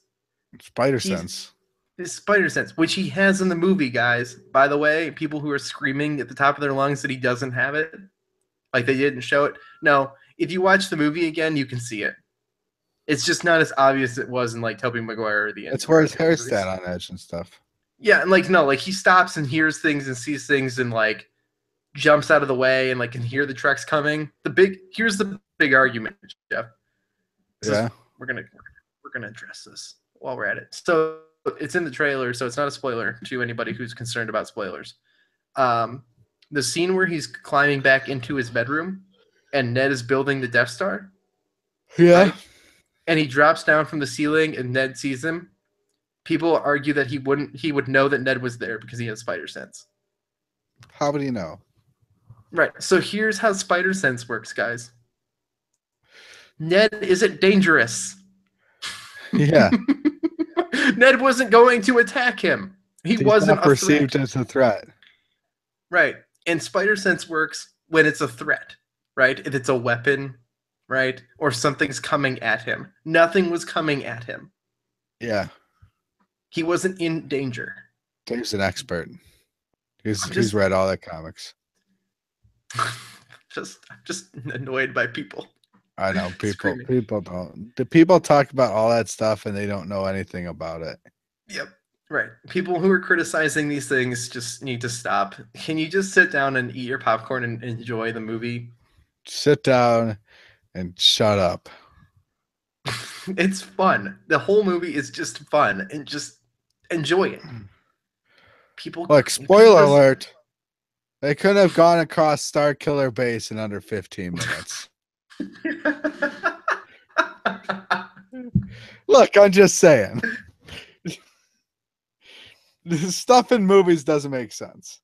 Spider sense. His spider sense, which he has in the movie, guys. By the way, people who are screaming at the top of their lungs that he doesn't have it, like they didn't show it. No, if you watch the movie again, you can see it. It's just not as obvious as it was in like Tobey Maguire or the end. That's where his hair's sat on edge and stuff. Yeah, and like he stops and hears things and sees things and like jumps out of the way and like can hear the trucks coming. Here's the big argument, Jeff. We're gonna address this while we're at it. So it's in the trailer, so it's not a spoiler to anybody who's concerned about spoilers. The scene where he's climbing back into his bedroom and Ned is building the Death Star. Yeah. Right? And he drops down from the ceiling and Ned sees him. People argue that he would know that Ned was there because he has spider sense. How would he know? Right. So here's how spider sense works, guys. Ned isn't dangerous. Yeah. Ned wasn't going to attack him. He wasn't perceived as a threat. Right. And spider sense works when it's a threat, right? If it's a weapon, right? Or something's coming at him. Nothing was coming at him. Yeah. He wasn't in danger. Dave's an expert. He's Just read all the comics. I'm just annoyed by people. I know Screaming. people don't. The people talk about all that stuff and they don't know anything about it. Yep. Right. People who are criticizing these things just need to stop. Can you just sit down and eat your popcorn and enjoy the movie? Sit down and shut up. It's fun. The whole movie is just fun and just enjoy it. People Look, spoiler alert. They couldn't have gone across Star Killer Base in under 15 minutes. Look, I'm just saying. This stuff in movies doesn't make sense.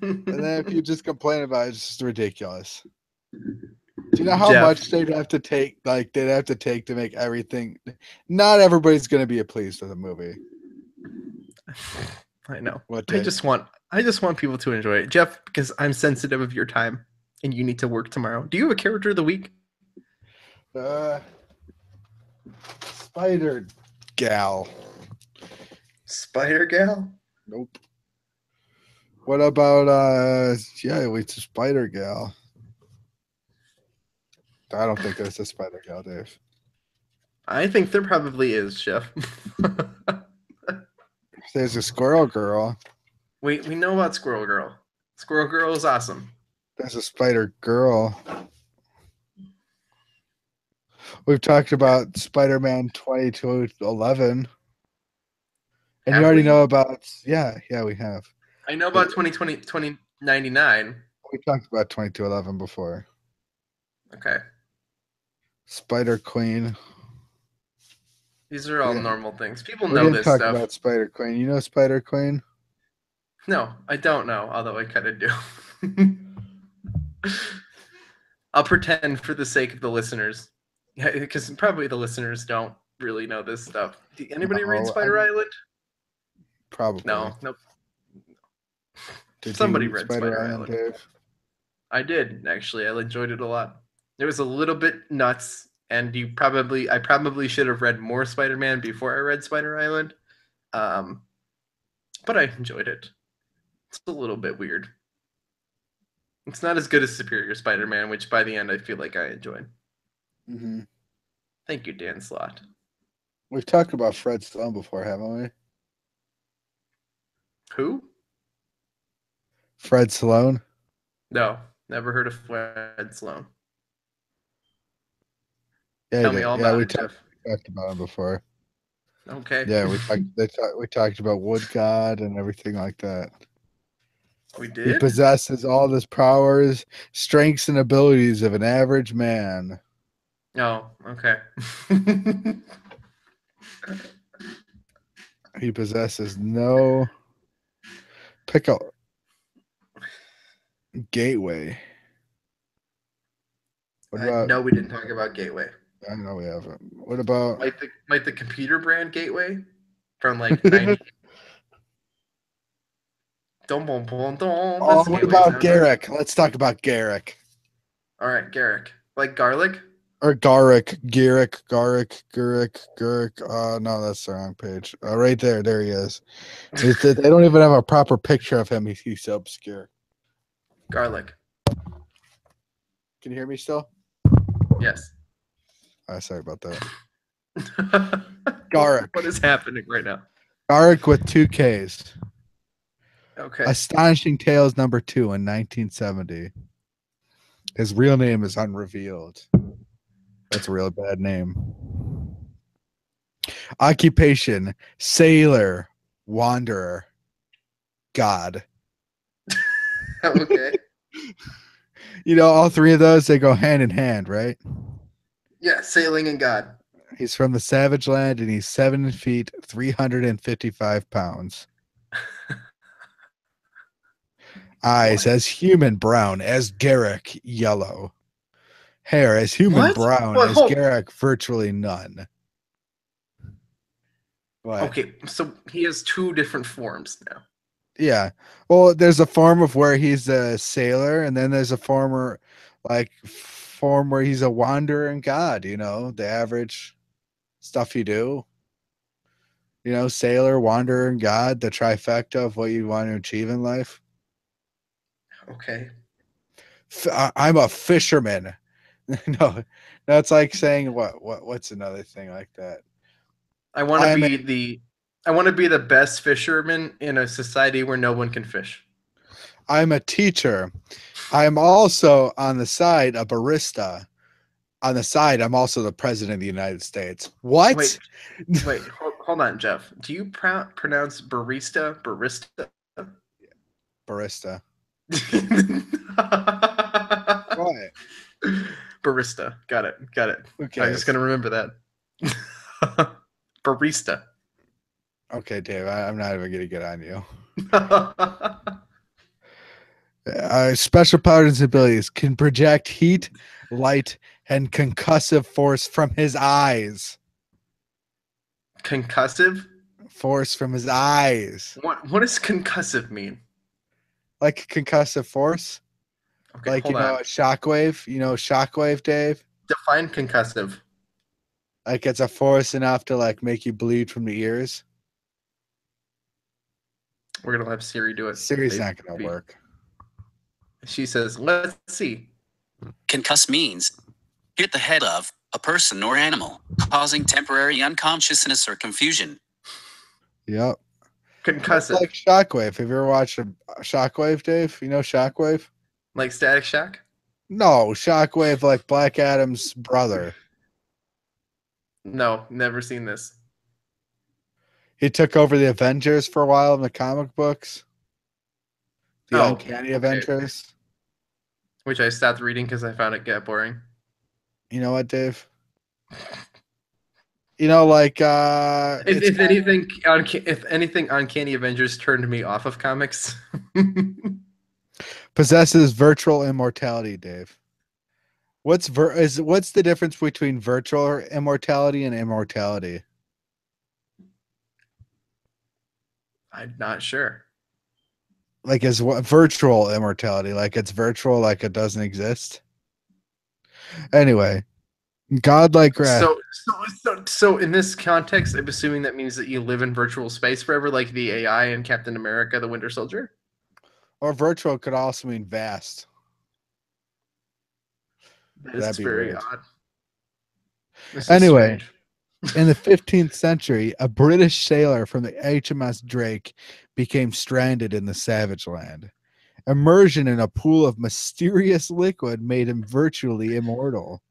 And then if you just complain about it, it's just ridiculous. Do you know how much they'd have to take? Like they'd have to take to make everything. Not everybody's going to be pleased with a movie. I know. I just want people to enjoy it, Jeff, because I'm sensitive of your time, and you need to work tomorrow. Do you have a character of the week? Spider Gal. Spider Gal? Nope. What about it's a Spider Gal. I don't think there's a Spider Gal, Dave. I think there probably is, Jeff. There's a Squirrel Girl. We know about Squirrel Girl. Squirrel Girl is awesome. There's a Spider Girl. We've talked about Spider-Man 2211. And you already know about yeah, we have. I know about 2099. We talked about 2211 before. Okay. Spider Queen. These are all normal things. People know this stuff. Talk about Spider Queen. You know Spider Queen? No, I don't know, although I kind of do. I'll pretend for the sake of the listeners, because probably the listeners don't really know this stuff. Did anybody read Spider Island? Probably. No. Nope. Did somebody you read Spider Island, Dave? I did, actually. I enjoyed it a lot. It was a little bit nuts, and I probably should have read more Spider-Man before I read Spider Island. But I enjoyed it. It's a little bit weird. It's not as good as Superior Spider-Man, which by the end I feel like I enjoyed. Mm-hmm. Thank you, Dan Slott. We've talked about Fred Sloan before, haven't we? Who? Fred Sloan? No, never heard of Fred Sloan. Yeah, Tell me all about it, Jeff. We talked about him before. Okay. Yeah, we talked about Wood God and everything like that. We did? He possesses all his powers, strengths, and abilities of an average man. Oh, okay. He possesses no pickle Gateway. What about? No, we didn't talk about Gateway. I know we haven't. What about? Might the computer brand Gateway from like 90? What about Garrick? Let's talk about Garrick. All right, Garrick. Like garlic? Or Garrick. No, that's the wrong page. Right there. There he is. They don't even have a proper picture of him. He's so obscure. Garlic. Can you hear me still? Yes. Sorry about that. Garrick. What is happening right now? Garrick with 2 Ks. Okay. Astonishing Tales #2 in 1970. His real name is unrevealed. That's a real bad name. Occupation: sailor, wanderer, god. Okay. You know, all 3 of those, they go hand in hand, right? Yeah, sailing and god. He's from the Savage Land, and he's 7 feet, 355 pounds. Eyes as human brown as Garrick yellow. Hair as human brown as Garrick virtually none. What? Okay, so he has 2 different forms now. Yeah. Well, there's a form of where he's a sailor, and then there's a former, like, form where he's a wandering god. The average stuff you do. Sailor, wanderer, and god, the trifecta of what you want to achieve in life. Okay. I'm a fisherman. No, that's like saying what's another thing like that? I want to I'm a be the I want to be the best fisherman in a society where no one can fish. I'm a teacher. I'm also on the side a barista. On the side, I'm also the president of the United States. Wait, What? hold on, Jeff. Do you pronounce barista? Barista. What? Barista. Got it. Got it. Who I'm just cares? gonna remember that. Barista. Okay, Dave, I'm not even gonna get on you. Concussive Special powers and abilities can project heat, light, and concussive force from his eyes. Force from his eyes. What does concussive mean? Like concussive force? Okay, Like, hold on. a shockwave? Shockwave, Dave? Define concussive. Like it's a force enough to like make you bleed from the ears. We're gonna have Siri do it. Siri's not gonna work. She says, "Let's see." Concuss means hit the head of a person or animal, causing temporary unconsciousness or confusion. Yep. Concussive. It's like shockwave. Have you ever watched a shockwave, Dave? You know shockwave? Like Static Shock? No, shockwave like Black Adam's brother. No, never seen this. He took over the Avengers for a while in the comic books. The Uncanny Avengers. Which I stopped reading because I found it get boring. You know what, Dave? Like if anything, Uncanny Avengers turned me off of comics. possesses virtual immortality, Dave. What's the difference between virtual immortality and immortality? I'm not sure. Like, is what virtual immortality? Like it's virtual, like it doesn't exist. Anyway, godlike wrath. So in this context, I'm assuming that means that you live in virtual space forever, like the AI in Captain America: The Winter Soldier. Or virtual could also mean vast. That'd be very weird. Odd. Anyway, in the 15th century, a British sailor from the HMS Drake became stranded in the Savage Land. Immersion in a pool of mysterious liquid made him virtually immortal.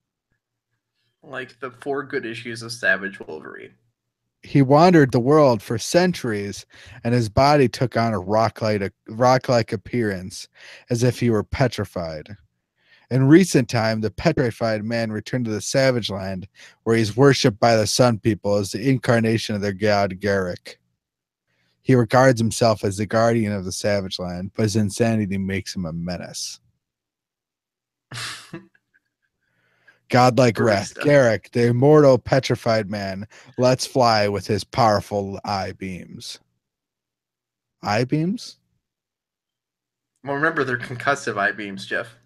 Like the 4 good issues of Savage Wolverine. He wandered the world for centuries, and his body took on a rock-like appearance, as if he were petrified. In recent time, the petrified man returned to the Savage Land, where he's worshipped by the Sun People as the incarnation of their god Garrick. He regards himself as the guardian of the Savage Land, but his insanity makes him a menace. Godlike wrath. Garrick, the immortal petrified man, lets fly with his powerful eye beams. Eye beams? Well, remember, they're concussive eye beams, Jeff.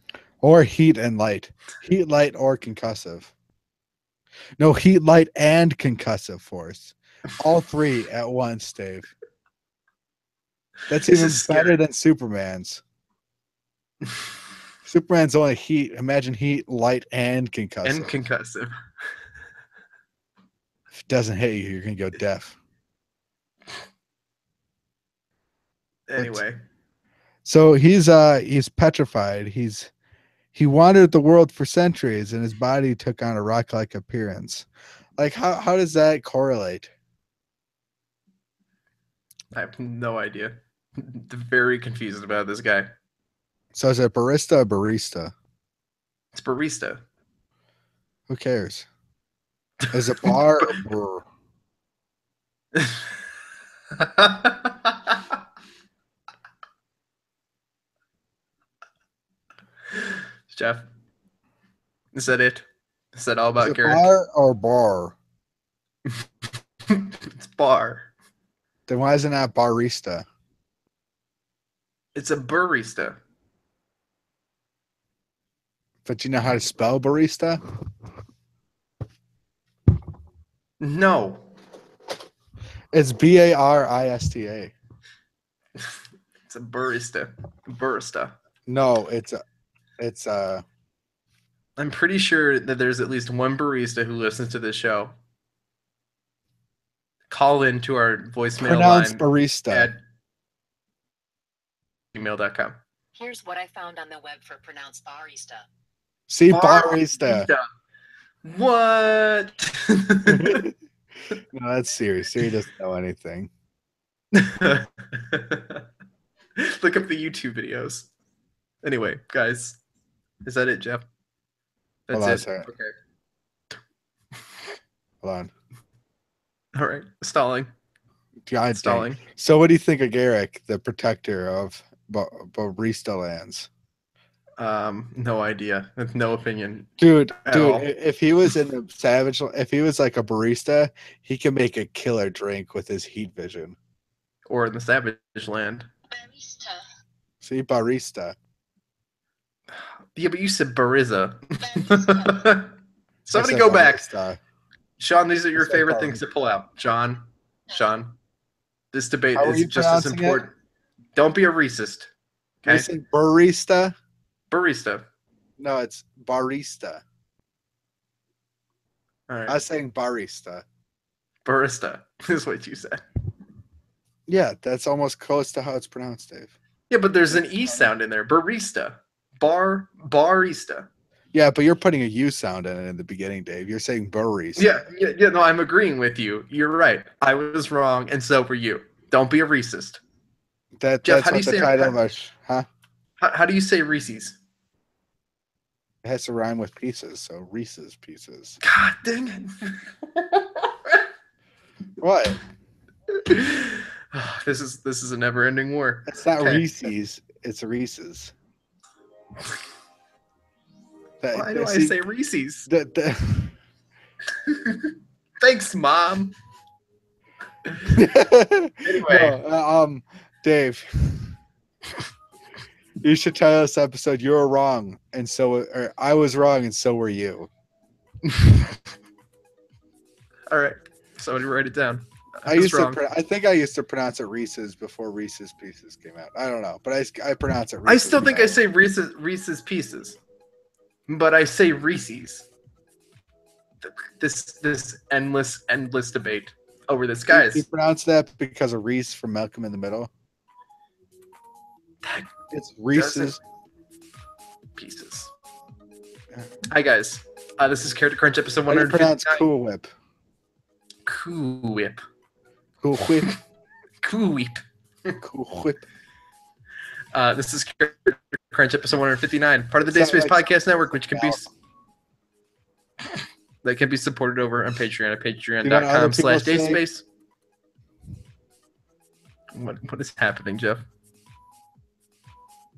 Or heat and light. Heat, light, or concussive. No, heat, light, and concussive force. All 3 at once, Dave. That's even better than Superman's. Superman's only heat. Imagine heat, light, and concussive. And concussive. If it doesn't hit you, you're going to go deaf. Anyway. So he's petrified. He wandered the world for centuries, and his body took on a rock-like appearance. Like, how does that correlate? I have no idea. Very confused about this guy. So is it barista or barista? It's barista. Who cares? Is it bar or brewer? Jeff, is that it? Is that all about Garrick? Bar or bar? It's bar. Then why isn't that barista? It's a barista. But you know how to spell barista? No. It's Barista. It's a barista. Barista. No, it's I'm pretty sure that there's at least one barista who listens to this show. Call into our voicemail pronounced line barista. at gmail.com. Here's what I found on the web for pronounced barista. See, barista. What? No, that's Siri. Siri doesn't know anything. Look up the YouTube videos. Anyway, guys, is that it, Jeff? That's Hold on, it. sorry. Okay. Hold on. All right. Stalling. God Stalling. dang. So, what do you think of Garrick, the protector of barista lands? No idea. With no opinion. Dude, all. if he was in the Savage, if he was like a barista, he can make a killer drink with his heat vision. Or in the Savage Land. Barista. See, barista. Yeah, but you said Bariza. Barista. Somebody I said go back. barista. Sean, these are your I said favorite barista. things to pull out. Sean, this debate How are is you just as pronouncing it? important. Don't be a racist. You Okay? say barista? Barista. No, it's barista. All right. I was saying barista. Barista is what you said. Yeah, that's almost close to how it's pronounced, Dave. Yeah, but there's an E sound in there. Barista. Barista. Yeah, but you're putting a U sound in it in the beginning, Dave. You're saying barista. Yeah, no, I'm agreeing with you. You're right. I was wrong, and so were you. Don't be a racist. Jeff, That's how do what you the say- title of our huh? How do you say Reese's? It has to rhyme with pieces, so Reese's Pieces. God dang it. What? This is a never-ending war. It's not Okay. Reese's. It's Reese's. Why do I say Reese's? The Thanks, Mom. Anyway. No, Dave, you should title this episode "You Were Wrong," and or I was wrong, and so were you. All right. Somebody write it down. I think I used to pronounce it Reese's before Reese's Pieces came out. I don't know, but I pronounce it Reese's. I still think I say Reese's Pieces, but I say Reese's. This endless debate over this, guys. You pronounce that because of Reese from Malcolm in the Middle. It's Reese's Pieces. Hi guys, this is Character Crunch episode How do you pronounce 159. Cool Whip? Cool Whip. Cool Whip. Cool Whip. Cool Whip. This is Character Crunch episode 159, part of the Sound Dacespace like Podcast Network, which can be Malcolm. that can be supported over on Patreon at You know what other people patreon.com/Dacespace. What is happening, Jeff?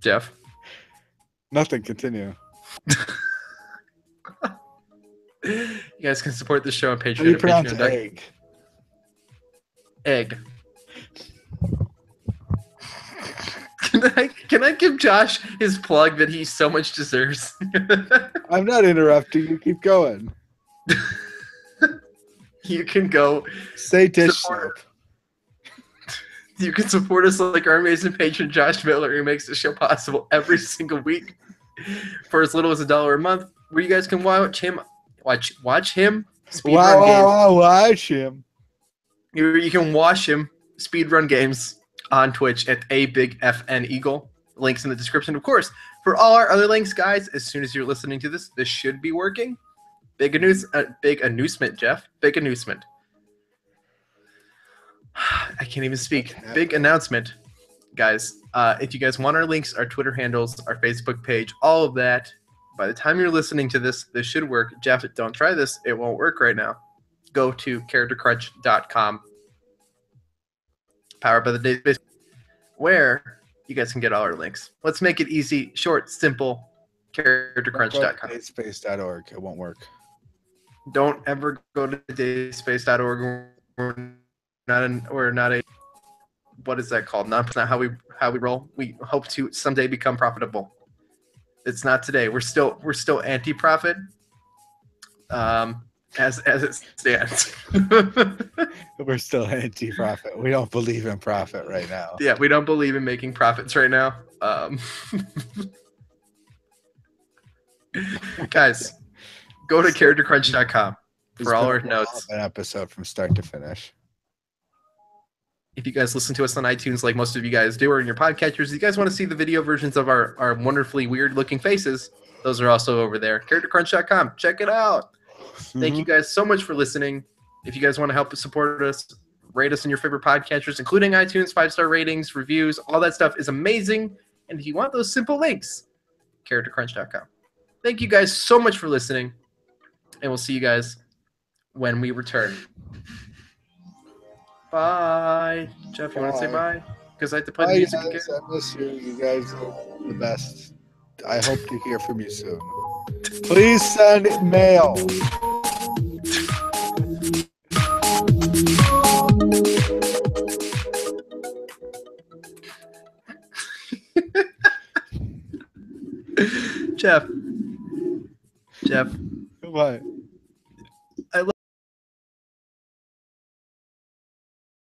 Jeff? Nothing. Continue. You guys can support the show on Patreon. How do you at pronounce patreon.com. egg? Egg. Can I give Josh his plug that he so much deserves? I'm not interrupting you. Keep going. You can go. Say dish Support- soap. You can support us like our amazing patron Josh Miller, who makes the show possible every single week for as little as $1 a month. Where you guys can watch him speedrun games. Watch him. You can watch him speedrun games on Twitch at @BigFNEagle. Links in the description, of course. For all our other links, guys, as soon as you're listening to this should be working. Big announcement, Jeff. Big announcement. I can't even speak. Big announcement, guys. If you guys want our links, our Twitter handles, our Facebook page, all of that, by the time you're listening to this should work. Jeff, don't try this. It won't work right now. Go to charactercrunch.com. Powered by the Dacespace, where you guys can get all our links. Let's make it easy, short, simple. Charactercrunch.com. Dacespace.org. It won't work. Don't ever go to dacespace.org. We're not a what is that called? Not how we roll. We hope to someday become profitable. It's not today. We're still anti-profit. As it stands. We're still anti-profit. We don't believe in profit right now. Yeah, we don't believe in making profits right now. Guys, go to charactercrunch.com for all our notes. An episode from start to finish. If you guys listen to us on iTunes like most of you guys do, or in your podcatchers, if you guys want to see the video versions of our wonderfully weird looking faces, those are also over there. Charactercrunch.com. Check it out. Thank you guys so much for listening. If you guys want to help support us, rate us in your favorite podcatchers, including iTunes, 5-star ratings, reviews, all that stuff is amazing. And if you want those simple links, charactercrunch.com. Thank you guys so much for listening, and we'll see you guys when we return. Bye. Jeff, you want to say bye? Because I have to play the music again. I miss you. You guys are the best. I hope to hear from you soon. Please send mail. Jeff. What?